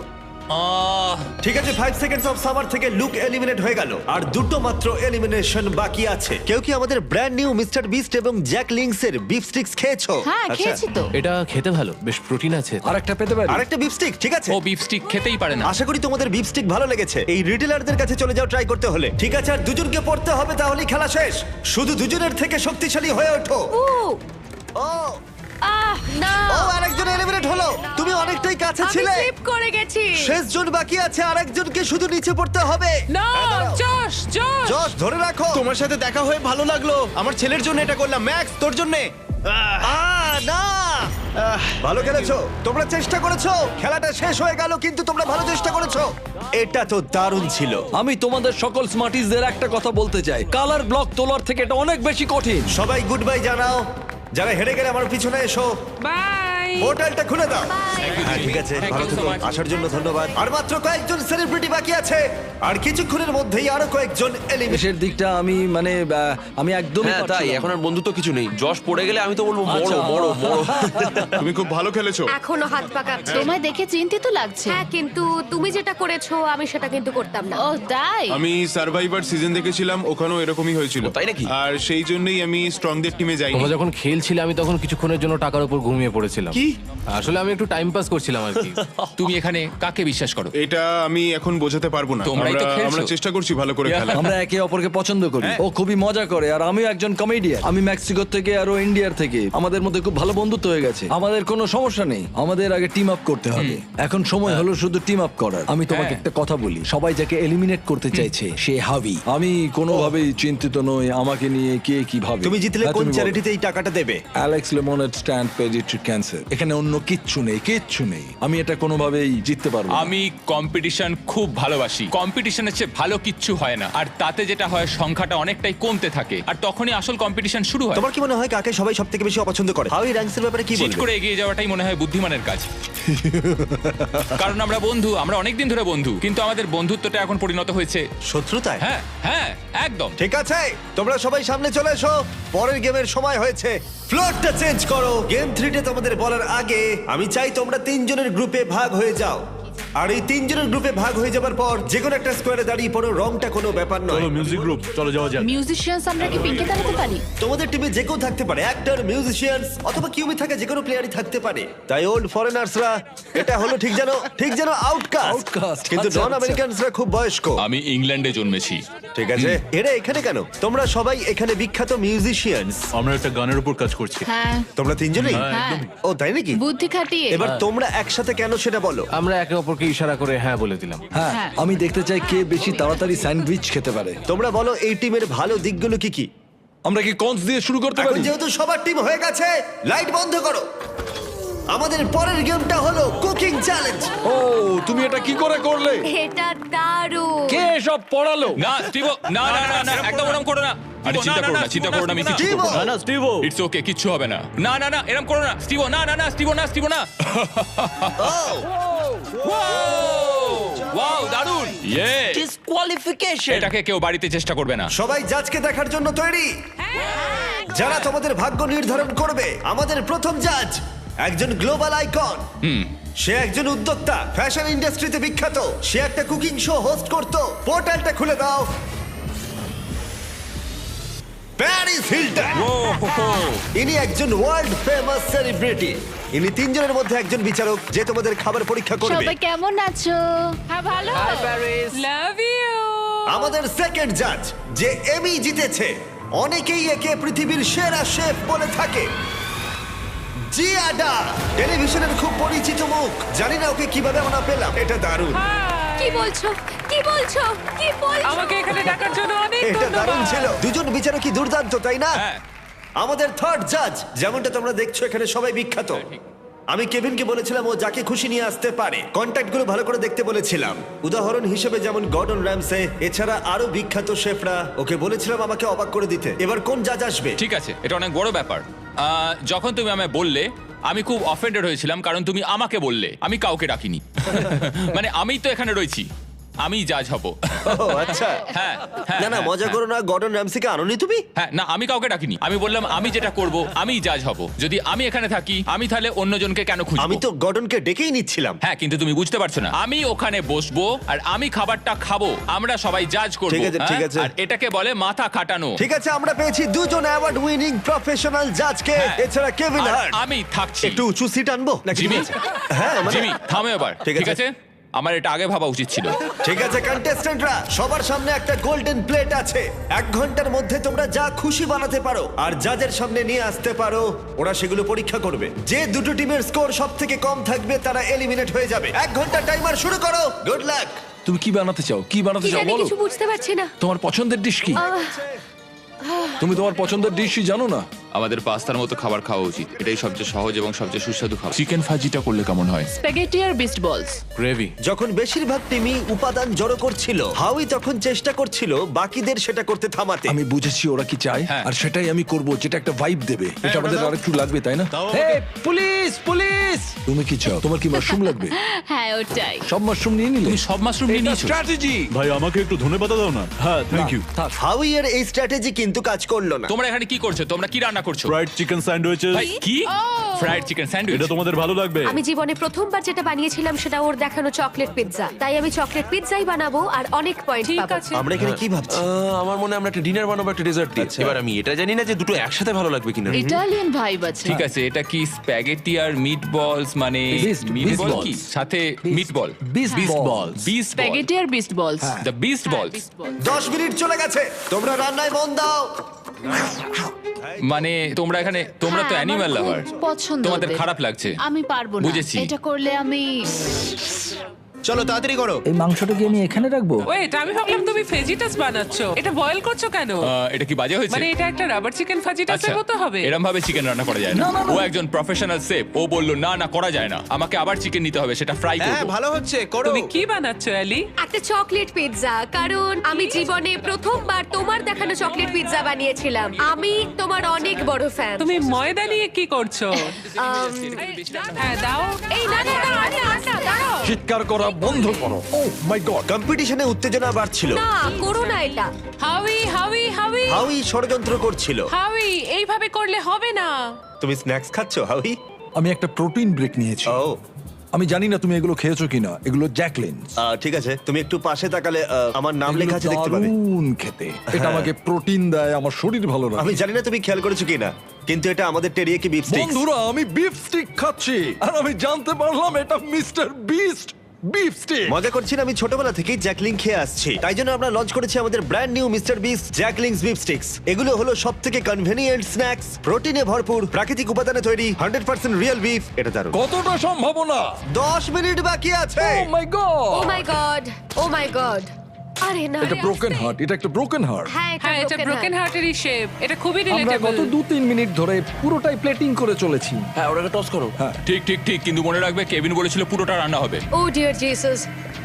Speaker 1: ঠিক আছে, 5 সেকেন্ডস অফ সামার থেকে লুক এলিমিনেট হয়ে গেল। আর দুটো মাত্র এলিমিনেশন বাকি আছে। কেউ কি আমাদের ব্র্যান্ড নিউ মিস্টার বিস্ট এবং জ্যাক লিংসের বিফ স্টিক্স খেয়েছো?
Speaker 2: হ্যাঁ,
Speaker 1: আচ্ছা।
Speaker 2: খেয়েছি তো।
Speaker 7: এটা খেতে ভালো, বেশ প্রোটিন আছে।
Speaker 5: আরেকটা পেতে পারি?
Speaker 1: আরেকটা বিফ স্টিক, ঠিক আছে।
Speaker 3: ও বিফ স্টিক খেতেই পারে না।
Speaker 1: আশা করি তোমাদের বিফ স্টিক ভালো লেগেছে। এই রিটেলারদের কাছে চলে যাও ট্রাই করতে হলে। ঠিক আছে, আর দুজনকে পড়তে হবে, তাহলেই খেলা শেষ। শুধু দুজনের থেকে শক্তিশালী হয়ে ওঠো।
Speaker 2: উ,
Speaker 1: ও
Speaker 2: না।
Speaker 1: ও আরেকজন এলিমিনেট হলো। তুমি অনেকটাই কাছে
Speaker 2: আমি
Speaker 1: ছিলে।
Speaker 2: স্লিপ করে গেছি।
Speaker 1: শেষ জন বাকি আছে, আরেকজনকে শুধু নিচে পড়তে হবে।
Speaker 10: না,
Speaker 1: হ্যাঁ, দাঁড়াও।
Speaker 10: Josh Josh.
Speaker 1: জশ ধরে রাখো।
Speaker 6: তোমার সাথে দেখা হয়ে ভালো লাগলো। আমার ছেলের জন্য এটা করলাম। ম্যাক্স তোর জন্য।
Speaker 1: না ভালো খেলেছো, তোমরা চেষ্টা করেছো, খেলাটা শেষ হয়ে গেল কিন্তু তোমরা ভালো চেষ্টা করেছো। এটা তো দারুণ ছিল।
Speaker 5: আমি তোমাদের সকল স্মার্টিসদের একটা কথা বলতে চাই, কালার ব্লক তোলার থেকে এটা অনেক বেশি কঠিন।
Speaker 1: সবাই গুড বাই জানাও, যারা হেরে গেলে আমার পিছনে এসো।
Speaker 10: বাই।
Speaker 1: পোর্টালটা খুলে দাও।
Speaker 9: Bye.
Speaker 1: হ্যাঁ, ঠিক আছে,
Speaker 3: Thank
Speaker 1: ভালো
Speaker 3: you so
Speaker 1: থেকো,
Speaker 3: much.
Speaker 1: আসার জন্য ধন্যবাদ। আর মাত্র কয়েকজন সেলিব্রিটি বাকি আছে, আর কিছুক্ষণের মধ্যেই আরো কয়েকজন এলিমিনেট।
Speaker 5: শেষের দিকটা আমি আমি একদমই
Speaker 8: হ্যাঁ তাই,
Speaker 5: পারছিলাম না।
Speaker 8: এখন আর বন্ধুত্ব কিছু নেই। যশ পড়ে গেলে আমি তো বলবো বড়
Speaker 5: আচ্ছা।
Speaker 8: বড় বড়।
Speaker 6: তুমি খুব ভালো খেলেছো।
Speaker 9: এখনো হাত পা কাঁপছে।
Speaker 2: তোমায় দেখে চিন্তিত লাগছে।
Speaker 9: হ্যাঁ, কিন্তু তুমি যেটা করেছো আমি সেটা কিন্তু করতাম না।
Speaker 2: ও তাই?
Speaker 6: আমি সার্ভাইভার সিজন দেখেছিলাম, ওখানেও এরকমই হয়েছিল।
Speaker 8: ও, তাই নাকি?
Speaker 6: আর সেই জন্যই আমি স্ট্রংদের টিমে যাইনি।
Speaker 7: তোমরা যখন খেলছিলে আমি তখন কিছুক্ষণের জন্য টাকার উপর ঘুমিয়ে পড়েছিলাম।
Speaker 6: কি?
Speaker 7: আসলে আমি একটু টাইম পাস করছিলাম আর কি।
Speaker 3: তুমি এখানে কাকে বিশ্বাস করো?
Speaker 6: এটা আমি এখন বোঝাতে পারবো না।
Speaker 3: তোমরাই তো খেলছো।
Speaker 6: আমরা চেষ্টা করছি ভালো করে খেলা।
Speaker 5: আমরা একে অপরকে পছন্দ করি, ও খুবই মজা করে আর আমিও একজন কমেডিয়ান। আমি মেক্সিকো থেকে আর ও ইন্ডিয়ার থেকে, আমাদের মধ্যে খুব ভালো বন্ধুত্ব হয়ে গেছে। আমাদের কোনো সমস্যা নেই, আমাদের আগে টিম আপ করতে হবে। এখন সময় হলো শুধু টিম আপ করার। আমি তোমাকে একটা কথা বলি, সবাই যাকে এলিমিনেট করতে চাইছে সে হাবি। আমি কোনোভাবেই চিন্তিত নই আমাকে নিয়ে কে কি ভাবে।
Speaker 1: তুমি জিতলে
Speaker 5: হ্যাঁ,
Speaker 1: কোন
Speaker 5: তুমি বলো।
Speaker 1: চ্যারিটিতে এই টাকাটা দেবে?
Speaker 5: অ্যালেক্স লেমনের স্ট্যান্ড পেডিয়াট্রিক ক্যান্সার। এখানে অন্য কিচ্ছু নেই, কিচ্ছু নেই। আমি এটা কোনোভাবেই জিততে পারবো না।
Speaker 3: আমি কম্পিটিশন খুব ভালোবাসি। কম্পিটিশনের চেয়ে ভালো কিচ্ছু হয় না, আর তাতে যেটা হয় সংখ্যাটা অনেকটাই কমতে থাকে, আর তখনই আসল কম্পিটিশন শুরু হয়।
Speaker 1: তোমার কি মনে হয় কাকে সবাই সবথেকে বেশি অপছন্দ করে? হাউই র্যাঙ্কসের ব্যাপারে কি
Speaker 3: চিট
Speaker 1: বলবে?
Speaker 3: করে এগিয়ে যাওয়াটাই মনে হয় বুদ্ধিমানের কাজ। কারণ আমরা বন্ধু, আমরা অনেকদিন ধরে বন্ধু, কিন্তু আমাদের বন্ধুত্বটা এখন পরিণত হয়েছে।
Speaker 1: শত্রুতায়?
Speaker 3: হ্যাঁ হ্যাঁ একদম।
Speaker 1: ঠিক আছে, তোমরা সবাই সামনে চলে এসো, পরের গেমের সময় হয়েছে। ফ্লোরটা চেঞ্জ করো। গেম 3 তোমাদের বলার আগে আমি চাই তোমরা 3 জনের গ্রুপে ভাগ হয়ে যাও। আর এই 3 জনের গ্রুপে ভাগ হয়ে যাবার পর যে কোনো একটা স্কোয়ারে দাঁড়িয়ে পড়ো, রংটা কোনো ব্যাপার নয়।
Speaker 4: চলো মিউজিক গ্রুপ, চলো যাওয়া যাক।
Speaker 2: মিউজিশিয়ানস আমরা কি পিঙ্কে দাঁড়াতে পারি?
Speaker 1: তোমাদের টিমে যে কেউ থাকতে পারে, অ্যাক্টর, মিউজিশিয়ানস অথবা কিউবি থাকা যে কোনো প্লেয়ারই থাকতে পারে। তাই ওল্ড ফরেনার্সরা এটা হলো ঠিক যেন আউটকাস্ট,
Speaker 5: Outcast,
Speaker 1: কিন্তু
Speaker 5: আচ্ছা,
Speaker 1: নন
Speaker 5: আচ্ছা।
Speaker 1: আমেরিকানসরা খুব বয়স্ক।
Speaker 3: আমি ইংল্যান্ডে জন্মেছি।
Speaker 1: ঠিক আছে, এরা এখানে কেন? তোমরা সবাই এখানে বিখ্যাত মিউজিশিয়ানস।
Speaker 4: আমরা একটা গানের উপর কাজ করছি।
Speaker 2: হ্যাঁ
Speaker 1: তোমরা 3 জনেই?
Speaker 2: হ্যাঁ,
Speaker 1: ও তাই নাকি?
Speaker 2: বুদ্ধি খাটিয়ে।
Speaker 1: এবার তোমরা একসাথে কেন সেটা বলো।
Speaker 7: আমরা একে অপরকে ইশারা করে হ্যাঁ বলে দিলাম।
Speaker 5: হ্যাঁ,
Speaker 2: হ্যাঁ।
Speaker 5: আমি দেখতে চাই কে বেশি তাড়াতাড়ি স্যান্ডউইচ খেতে পারে।
Speaker 1: তোমরা বলো এই টিমের ভালো দিকগুলো কি কি?
Speaker 5: আমরা কি কনস দিয়ে শুরু করতে
Speaker 1: এখন
Speaker 5: পারি?
Speaker 1: যেহেতু সবার টিম হয়ে গেছে, লাইট বন্ধ করো। আমাদের পরের গেমটা হলো কুকিং চ্যালেঞ্জ।
Speaker 5: ও, তুমি এটা কি করে করলে?
Speaker 9: এটা দারুণ।
Speaker 5: কে সব পড়ালো?
Speaker 3: না স্টিভো, না না না না, একদম ওরকম করো না। আরে চিন্তা করো না, চিন্তা করো না, আমি কিছু করবো না।
Speaker 4: না স্টিভো,
Speaker 3: ইটস ওকে, কিচ্ছু হবে না। না না না, এরকম করো না স্টিভো, না না না স্টিভো, না স্টিভো না। ওয়াও দারুণ, ইয়ে।
Speaker 8: ডিসকোয়ালিফিকেশন।
Speaker 3: এটাকে কেউ বাড়িতে চেষ্টা করবে না।
Speaker 1: সবাই জাজকে দেখার জন্য তৈরি? যারা তোমাদের ভাগ্য নির্ধারণ করবে। আমাদের প্রথম জাজ একজন গ্লোবাল আইকন। সে একজন উদ্যোক্তা, ফ্যাশন ইন্ডাস্ট্রিতে বিখ্যাত। সে একটা কুকিং শো হোস্ট করত। পোর্টালটা খুলে দাও। Paris Hilton. ইনি একজন ওয়ার্ল্ড ফেমাস সেলিব্রিটি। ইনি 3 জনের মধ্যে একজন বিচারক যে তোমাদের খাবার পরীক্ষা করবে।
Speaker 2: সবাই কেমন আছো? হ্যাঁ ভালো।
Speaker 10: Love you.
Speaker 1: আমাদের সেকেন্ড জাজ যে এমি জিতেছে, অনেকেই একে পৃথিবীর সেরা শেফ বলে থাকে, জিয়াডা। টেলিভিশনের খুব পরিচিত মুখ। জানি না ওকে কিভাবে আমরা পেলাম। এটা দারুণ।
Speaker 9: কি বলছো? কি বলছো? কি বলছো?
Speaker 10: আমাকে এখানে ডাকার জন্য অনেক
Speaker 1: এটা দারুণ
Speaker 10: ধন্যবাদ।
Speaker 1: ছিল। দুজন বিচারকই দুর্দান্ত, তাই না?
Speaker 3: হ্যাঁ।
Speaker 1: আমাদের থার্ড জাজ, যেমনটা তোমরা দেখছো এখানে সবাই বিখ্যাত। আমি কেভিনকে বলেছিলাম ও যাকে খুশি নিয়ে আসতে পারে। কন্ট্যাক্টগুলো ভালো করে দেখতে বলেছিলাম। উদাহরণ হিসেবে যেমন গর্ডন র্যামসে, এছাড়া আরো বিখ্যাত শেফরা। ওকে বলেছিলাম আমাকে অবাক করে দিতে। এবার কোন জাজ আসবে?
Speaker 3: ঠিক আছে, এটা অনেক বড় ব্যাপার। যখন তুমি আমায় বললে, আমি খুব অফেন্ডেড হয়েছিলাম, কারণ তুমি আমাকে বললে, আমি কাউকে ডাকিনি। মানে আমি তো এখানে রয়েছি, আমি জাজ হব।
Speaker 1: ও আচ্ছা।
Speaker 3: হ্যাঁ হ্যাঁ,
Speaker 1: না না,
Speaker 3: হ্যাঁ,
Speaker 1: মজা করো না। গর্ডন র্যামসিকে আনোনি তুমি?
Speaker 3: হ্যাঁ না, আমি কাউকে ডাকিনি। আমি বললাম আমি যেটা করব, আমি জাজ হব। যদি আমি এখানে থাকি, আমি তাহলে অন্যজনকে কেন খুঁজবো?
Speaker 1: আমি তো গর্ডনকে ডেকেই নিচ্ছিলাম।
Speaker 3: হ্যাঁ, কিন্তু তুমি বুঝতে পারছো না। আমি ওখানে বসবো আর আমি খাবারটা খাবো, আমরা সবাই জাজ করবো।
Speaker 1: ঠিক আছে, ঠিক
Speaker 3: হ্যাঁ?
Speaker 1: আছে।
Speaker 3: আর এটাকে বলে মাথা খাটানো।
Speaker 1: ঠিক আছে, আমরা পেয়েছি 2 জন অ্যাওয়ার্ড উইনিং প্রফেশনাল জাজকে।
Speaker 3: হ্যাঁ।
Speaker 1: এছাড়া কেভিন
Speaker 3: আর
Speaker 1: হার্ট।
Speaker 3: আমি থাকছি।
Speaker 1: একটু উঁচু সিট আনবো নাকি?
Speaker 3: জিমি,
Speaker 1: হ্যাঁ মানে-
Speaker 3: জিমি থামো এবার।
Speaker 1: ঠিক
Speaker 3: ঠিক
Speaker 1: আছে।
Speaker 3: আছে, আমার এটা আগে ভাবা উচিত ছিল।
Speaker 1: ঠিক আছে কন্টেস্ট্যান্টরা, সবার সামনে একটা গোল্ডেন প্লেট আছে। 1 ঘন্টার মধ্যে তোমরা যা খুশি বানাতে পারো আর জাজের সামনে নিয়ে আসতে পারো। ওরা সেগুলো পরীক্ষা করবে। যে দুটো টিমের স্কোর সব থেকে কম থাকবে তারা এলিমিনেট হয়ে যাবে। 1 ঘন্টা টাইমার শুরু করো। Good luck.
Speaker 5: তুমি কি বানাতে চাও? কি বানাতে
Speaker 9: কি
Speaker 5: চাও
Speaker 9: জানি,
Speaker 5: বলো?
Speaker 9: কিছু বুঝতে পারছি না।
Speaker 5: তোমার পছন্দের ডিশ কি? তুমি তোমার পছন্দের ডিশই জানো না?
Speaker 3: আমাদের পাস্তার মতো খাবার খাওয়া উচিত। এটাই সবচেয়ে সহজ এবং সবচেয়ে সুস্বাদু খাবার।
Speaker 4: চিকেন ফাজিটা করলে কেমন হয়?
Speaker 2: স্প্যাগেটি আর বিস্ট বলস।
Speaker 4: গ্রেভি।
Speaker 1: যখন বেশিরভাগ টিমই উপাদান জড়ো করছিল, হাউই তখন চেষ্টা করছিল বাকিদের সেটা করতে থামাতে।
Speaker 5: আমি বুঝেছি ওরা কি চায়,
Speaker 3: হ্যাঁ।
Speaker 5: আর সেটাই আমি করব, যেটা একটা ভাইব দেবে। এটা আমাদের আরেকটু লাগবে, তাই না? এই, পুলিশ পুলিশ, তুমি কি চাও? তোমার কি মাশরুম লাগবে?
Speaker 2: হ্যাঁ ওটাই।
Speaker 5: সব মাশরুম নিয়ে নিলে?
Speaker 3: তুমি সব মাশরুম নিয়ে নিয়েছো?
Speaker 5: স্ট্র্যাটেজি।
Speaker 4: ভাই আমাকে একটু ধন্যবাদ দাও না। হ্যাঁ, থ্যাংক ইউ।
Speaker 1: হাউই এর এই স্ট্র্যাটেজি কিন্তু কাজ করলো না।
Speaker 3: তোমরা এখানে কি করছো? তোমরা কি রান্না করছো?
Speaker 4: Fried chicken sandwiches.
Speaker 3: ভাই, কি ফ্রাইড চিকেন স্যান্ডউইচ?
Speaker 4: এটা তোমাদের ভালো লাগবে।
Speaker 9: আমি জীবনে প্রথমবার যেটা বানিয়েছিলাম সেটা ওর দেখানো চকলেট পিৎজা, তাই আমি চকলেট পিৎজাই বানাবো আর অনেক পয়েন্ট
Speaker 10: ঠিক
Speaker 9: পাবো।
Speaker 10: আছে।
Speaker 1: আমরা এখানে কি ভাবছি?
Speaker 8: আমার মনে হয় আমরা একটা ডিনার বানাবো, একটা ডেজার্ট দিয়ে। এবার আমি এটা জানি না যে দুটো একসাথে ভালো লাগবে কিনা।
Speaker 2: ইটালিয়ান ভাইব আছে।
Speaker 3: ঠিক আছে, এটা কি স্প্যাগেটি আর মিট বলস, মানে
Speaker 5: Beast
Speaker 3: মিট বল
Speaker 5: balls।
Speaker 3: কি সাথে মিট বল?
Speaker 5: বিস্ট বলস।
Speaker 3: বিস্ট বল,
Speaker 2: স্প্যাগেটি আর বিস্ট বলস।
Speaker 3: দ্য বিস্ট বলস।
Speaker 1: 10 মিনিট চলে গেছে, তোমরা রান্নায় মন দাও।
Speaker 3: মানে তোমরা এখানে, তোমরা তো
Speaker 2: হ্যাঁ,
Speaker 3: অ্যানিমাল
Speaker 2: আমার
Speaker 3: লাভার,
Speaker 2: খুব পছন্দ
Speaker 3: তোমাদের
Speaker 2: ওদের।
Speaker 3: খারাপ লাগছে।
Speaker 2: আমি পারবো না।
Speaker 3: বুঝেছি।
Speaker 2: এটা করলে আমি
Speaker 1: চলো তাড়াতাড়ি করো।
Speaker 5: এই মাংসটা কি আমি এখানে রাখবো?
Speaker 10: ওয়েট, আমি ভাবলাম তুমি ফেজিটাস বানাচ্ছো। এটা বয়েল করছো কেন?
Speaker 3: এটা কি বাজে হয়েছে?
Speaker 10: মানে এটা একটা রাবার চিকেন ফাজিটাসের
Speaker 3: আচ্ছা,
Speaker 10: মতো হবে?
Speaker 3: এরম ভাবে চিকেন রান্না করা যায় না। ও একজন প্রফেশনাল শেফ, ও বললো না না করা যায় না, আমাকে আবার চিকেন নিতে হবে, সেটা ফ্রাই করব।
Speaker 8: ভালো হচ্ছে, করো।
Speaker 10: তুমি কি বানাচ্ছো এলি?
Speaker 9: একটা চকলেট পিৎজা, কারণ আমি জীবনে প্রথমবার তোমার দেখানো চকলেট পিৎজা বানিয়েছিলাম। আমি তোমার অনেক বড় ফ্যান।
Speaker 10: তুমি ময়দা নিয়ে কি করছো? হ্যাঁ দাও।
Speaker 9: এই না না না, আরে আটা দাও
Speaker 5: চিৎকার করা বন্ধ করো। ও মাই গড।
Speaker 1: কম্পিটিশনে উত্তেজনা বাড়ছিল।
Speaker 9: না, করো না এটা।
Speaker 10: হাউই হাউই হাউই
Speaker 1: হাউই ষড়যন্ত্র করছিল।
Speaker 10: হাউই, এইভাবে করলে হবে না।
Speaker 1: তুমি স্ন্যাক্স খাচ্ছো হাউই?
Speaker 5: আমি একটা প্রোটিন ব্রেক নিয়েছি।
Speaker 1: ও
Speaker 5: আমি জানি না তুমি এগুলো খেয়েছো কিনা। এগুলো জ্যাকলিন।
Speaker 1: ঠিক আছে, তুমি একটু পাশে তাকালে আমার নাম লেখা আছে দেখতে পাবে।
Speaker 5: দারুণ খেতে। এটা আমাকে প্রোটিন দেয়, আমার শরীর ভালো রাখে।
Speaker 1: আমি জানি না তুমি খেয়াল করেছো কিনা, কিন্তু এটা আমাদের টেরিয়াকি বিফ স্টিক।
Speaker 5: বন্ধুরা, আমি বিফ স্টিক খাচ্ছি আর আমি জানতে পারলাম এটা মিস্টার বিস্ট বিফ স্টিক।
Speaker 1: মজা করছি না, আমি ছোটবেলা থেকেই জ্যাকলিং খেয়ে আসছি, তাই জন্য আমরা লঞ্চ করেছি আমাদের brand new mister beast Jack Link's beef sticks. এগুলো হলো সবথেকে কনভেনিয়েন্ট স্ন্যাক্স, প্রোটিনে ভরপুর, প্রাকৃতিক উপাদানে তৈরি, 100% রিয়েল বিফ। এটা দারুণ।
Speaker 5: কতটা সম্ভাবনা?
Speaker 1: 10 মিনিট বাকি আছে।
Speaker 5: ও মাই
Speaker 9: ও
Speaker 5: গড।
Speaker 9: মাই গড, ও মাই গড। আরে না,
Speaker 5: এটা ব্রোকেন হার্ট। এটা একটা ব্রোকেন হার্ট।
Speaker 9: হ্যাঁ
Speaker 10: হ্যাঁ, এটা ব্রোকেন হার্টেরই শেপ। এটা খুবই
Speaker 5: আমরা
Speaker 10: রিলেটেবল।
Speaker 5: গত 2-3 মিনিট ধরে পুরোটাই প্লেটিং করে চলেছি।
Speaker 8: হ্যাঁ, ওটাকে টস করো।
Speaker 5: হ্যাঁ
Speaker 3: ঠিক ঠিক ঠিক, কিন্তু মনে রাখবে কেভিন বলেছিল পুরোটা রান্না হবে।
Speaker 9: ও ডিয়ার জিসাস।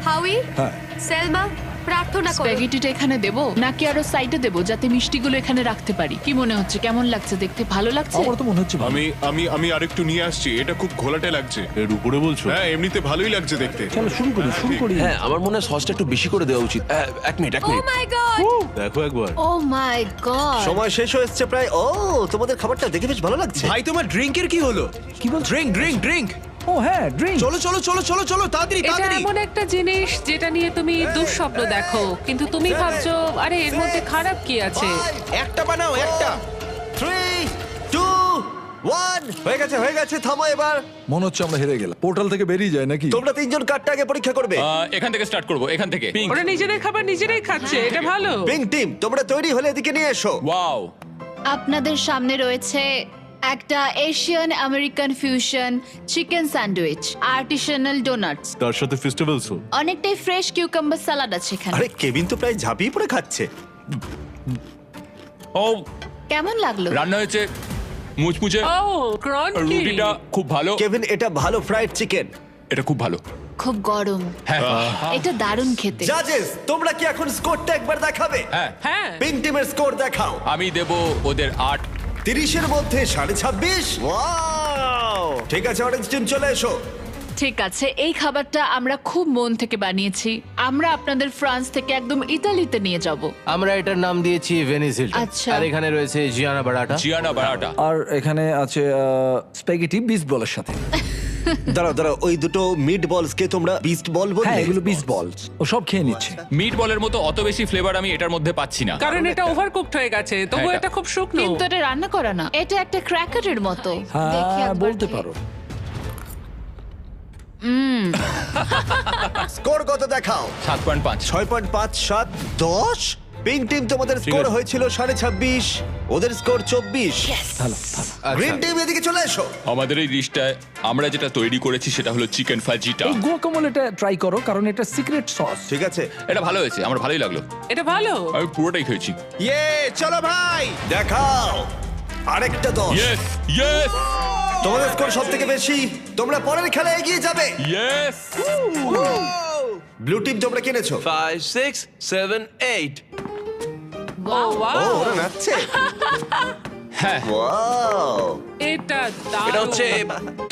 Speaker 9: হাউই,
Speaker 5: হ্যাঁ।
Speaker 9: সেলমা, প্রার্থনা করো।
Speaker 2: স্প্যাগেটিটা এখানে দেবো নাকি আরো সাইডে দেবো, যাতে মিষ্টিগুলো এখানে রাখতে পারি? কি মনে হচ্ছে, কেমন লাগছে দেখতে? ভালো লাগছে?
Speaker 5: আমার তো মনে হচ্ছে ভালো।
Speaker 6: আমি আমি আমি আরেকটু নিয়ে আসছি, এটা খুব ঘোলাটে লাগছে।
Speaker 4: এর উপরে বলছো?
Speaker 6: হ্যাঁ, এমনিতে ভালোই লাগছে দেখতে।
Speaker 5: চলো শুরু করি, শুরু করি।
Speaker 8: হ্যাঁ, আমার মনে হয় সসটা একটু বেশি করে দেওয়া উচিত। এক মিনিট, এক
Speaker 9: ও
Speaker 8: মিনিট।
Speaker 9: মাই গড,
Speaker 4: দেখো একবার।
Speaker 2: ও মাই গড।
Speaker 1: সময় শেষ হয়ে এসছে প্রায়। ও, তোমাদের খাবারটা দেখে বেশ ভালো লাগছে।
Speaker 8: ভাই, তোমার ড্রিঙ্কের কি হলো?
Speaker 5: কি বল?
Speaker 8: Drink drink drink.
Speaker 5: ও হ্যাঁ, ড্রিঙ্ক।
Speaker 8: চলো চলো চলো চলো চলো, তাড়াতাড়ি
Speaker 10: এটা
Speaker 8: তাড়াতাড়ি।
Speaker 10: এমন একটা জিনিস যেটা নিয়ে তুমি দুঃস্বপ্ন দেখো, কিন্তু তুমি ভাবছো আরে এর মধ্যে খারাপ কি আছে?
Speaker 8: একটা বানাও, একটা।
Speaker 1: 3, 2, 1, হয়ে গেছে হয়ে গেছে, থামো এবার।
Speaker 5: মনে হচ্ছে আমরা হেরে গেলাম। পোর্টাল থেকে বেরিয়ে যায় নাকি?
Speaker 1: তোমরা তিনজন কার্ডটা আগে পরীক্ষা করবে।
Speaker 3: এখান থেকে স্টার্ট করব, এখান থেকে। পিঙ্ক।
Speaker 10: ওরা নিজেদের খাবার নিজেরাই খাচ্ছে, এটা ভালো।
Speaker 1: পিঙ্ক টিম, তোমরা তৈরি হলে এদিকে নিয়ে এসো।
Speaker 3: ওয়াও,
Speaker 2: আপনাদের সামনে রয়েছে একটা Asian American fusion chicken sandwich, artisanal doughnuts,
Speaker 4: তার সাথে ফেস্টিভ্যালসও।
Speaker 2: অনেকটাই ফ্রেশ কিউকাম্বার সালাড আছে এখানে।
Speaker 1: আরে কেভিন তো প্রায় ঝাঁপিয়ে পড়ে খাচ্ছে।
Speaker 3: ও
Speaker 2: কেমন লাগলো?
Speaker 3: রান্না হয়েছে মুচমুচে,
Speaker 10: ও ক্রাঞ্চি।
Speaker 3: রুটিটা খুব ভালো,
Speaker 1: কেভিন, এটা ভালো ফ্রাইড চিকেন।
Speaker 3: এটা খুব ভালো।
Speaker 2: খুব গরম।
Speaker 3: হ্যাঁ
Speaker 2: এটা দারুণ খেতে।
Speaker 1: জাজেস, তোমরা কি এখন স্কোরটা একবার দেখাবে?
Speaker 3: হ্যাঁ,
Speaker 10: হ্যাঁ,
Speaker 1: পিঙ্ক টিমের স্কোর দেখাও।
Speaker 3: আমি দেব ওদের 8।
Speaker 1: 30-এর মধ্যে 26.5। ওয়াও! ঠিক আছে, অরেঞ্জ টিম চলে এসো।
Speaker 2: ঠিক আছে, এই খাবারটা আমরা খুব মন থেকে বানিয়েছি। আমরা আপনাদের ফ্রান্স থেকে একদম ইতালিতে নিয়ে যাব।
Speaker 7: আমরা এটার নাম দিয়েছি ভেনিস হিলটন।
Speaker 2: আচ্ছা।
Speaker 7: আর এখানে রয়েছে জিয়ানা বারাটা।
Speaker 3: জিয়ানা বারাটা।
Speaker 5: আর এখানে আছে স্প্যাগেটি বিস্ট বলের সাথে।
Speaker 1: দাঁড়াও দাঁড়াও, ওই দুটো মিট বলস কে তোমরা বিস্ট বল বললে?
Speaker 5: হ্যাঁ, এগুলো বিস্ট বলস। ও সব খেয়ে নিচ্ছে।
Speaker 3: মিট বলের মতো অত বেশি ফ্লেভার আমি এটার মধ্যে পাচ্ছি না।
Speaker 10: কারণ এটা ওভারকুকড হয়ে গেছে, তবু
Speaker 3: হ্যাঁ,
Speaker 10: এটা খুব শুকনো।
Speaker 2: কিন্তু এটা রান্না করা না, এটা একটা ক্র্যাকারের মতো। দেখি
Speaker 5: হ্যাঁ,
Speaker 2: একবার
Speaker 5: বলতে
Speaker 2: খেয়ে।
Speaker 5: পারো।
Speaker 1: স্কোর কত দেখাও?
Speaker 3: 7.5।
Speaker 1: 6.5, 7, 10। পিঙ্ক টিম, তোমাদের স্কোর হয়েছিল 26.5, ওদের স্কোর 24।
Speaker 5: ভালো ভালো।
Speaker 1: গ্রিন টিম, এদিকে চলে এসো।
Speaker 3: আমাদের এই ডিশটায় আমরা যেটা তৈরি করেছি সেটা হলো চিকেন ফাজিটা।
Speaker 5: এই গুয়াকামোলেটা ট্রাই করো, কারণ এটা সিক্রেট সস।
Speaker 1: ঠিক আছে,
Speaker 3: এটা ভালো হয়েছে, আমার ভালোই লাগলো।
Speaker 10: এটা ভালো।
Speaker 3: আমি পুরোটাই খেয়েছি।
Speaker 8: ইয়ে, চলো ভাই।
Speaker 1: দেখাও। আরেকটা 10।
Speaker 3: ইয়েস ইয়েস
Speaker 1: তোমাদের স্কোর সব থেকে বেশি, তোমরা পরের খেলায় এগিয়ে যাবে।
Speaker 3: ইয়েস
Speaker 1: ব্লু টিম তোমরা কিনেছো।
Speaker 8: 5 6 7 8
Speaker 10: ও
Speaker 1: ও ওরা নাচছে।
Speaker 3: হ্যাঁ
Speaker 1: ওয়াও,
Speaker 10: এটা
Speaker 8: এটা হচ্ছে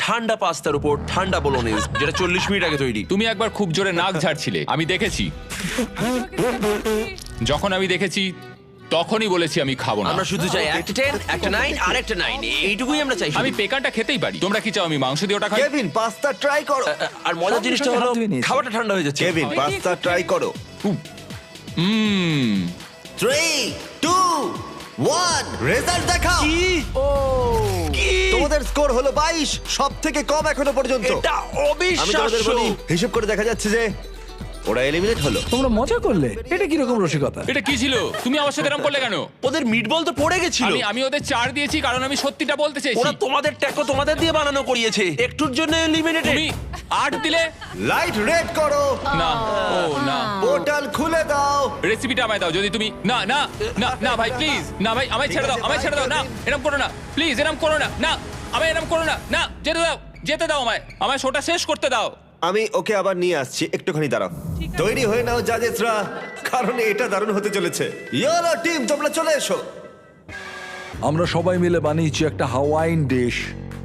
Speaker 8: ঠান্ডা পাস্তার উপর ঠান্ডা বোলোনিজ, যেটা 40 মিনিট আগে তৈরি।
Speaker 3: তুমি একবার খুব জোরে নাক ঝাড়ছিলে, আমি দেখেছি। যখন আমি দেখেছি তখনই বলেছি আমি খাবো না।
Speaker 8: আমরা শুধু চাই একটা 10 একটা 9 আর একটা 9, এইটুকুই আমরা চাই।
Speaker 3: আমি পেকানটা খেতেই পারি। তোমরা কি চাও আমি মাংস দিয়ে ওটা খাই?
Speaker 1: কেভিন পাস্তা ট্রাই করো।
Speaker 8: আর মজার জিনিসটা হলো খাবারটা ঠান্ডা হয়ে যাচ্ছে।
Speaker 1: কেভিন পাস্তা ট্রাই করো। 3 2 1 রেজাল্ট দেখাও। তোমাদের স্কোর হলো 22, সব থেকে কম এখনো পর্যন্ত।
Speaker 8: এটা
Speaker 1: আমি তোমাদের
Speaker 8: অবিশ্বাস্য।
Speaker 1: বলি, হিসেব করে দেখা যাচ্ছে যে ওরা এলিমিনেট হলো।
Speaker 5: তোমরা মজা করলে, এটা কিরকম রসিকতা?
Speaker 3: এটা কি ছিল? তুমি আমার সাথে এরকম করলে কেন?
Speaker 8: ওদের মিটবল তো পড়ে গেছিল।
Speaker 3: আমি ওদের 4 দিয়েছি কারণ আমি সত্যিটা বলতে চাইছি।
Speaker 8: ওরা তোমাদের ট্যাকো তোমাদের দিয়ে বানানো করিয়েছে, একটুর জন্য এলিমিনেটেড।
Speaker 3: তুমি 8 দিলে
Speaker 1: লাইট রেড করো,
Speaker 3: না। ও না,
Speaker 1: পোর্টাল খুলে দাও।
Speaker 3: রেসিপিটা আমায় দাও। যদি তুমি না না না না ভাই প্লিজ, না ভাই আমায় ছেড়ে দাও, আমায় ছেড়ে দাও। না এরকম করো না প্লিজ, এরকম করো না। না আমায় এরকম করো না। না যেতে দাও, যেতে দাও আমায় শোটা শেষ করতে দাও।
Speaker 1: আমি ওকে আবার নিয়ে আসছি, একটুখানি দাঁড়াও। তৈরি হয়ে নাও জাজেসরা, কারণ এটা দারুণ হতে চলেছে। ইয়েলো টিম তোমরা চলে এসো।
Speaker 5: আমরা সবাই মিলে বানিয়েছি একটা হাওয়াইন ডিশ,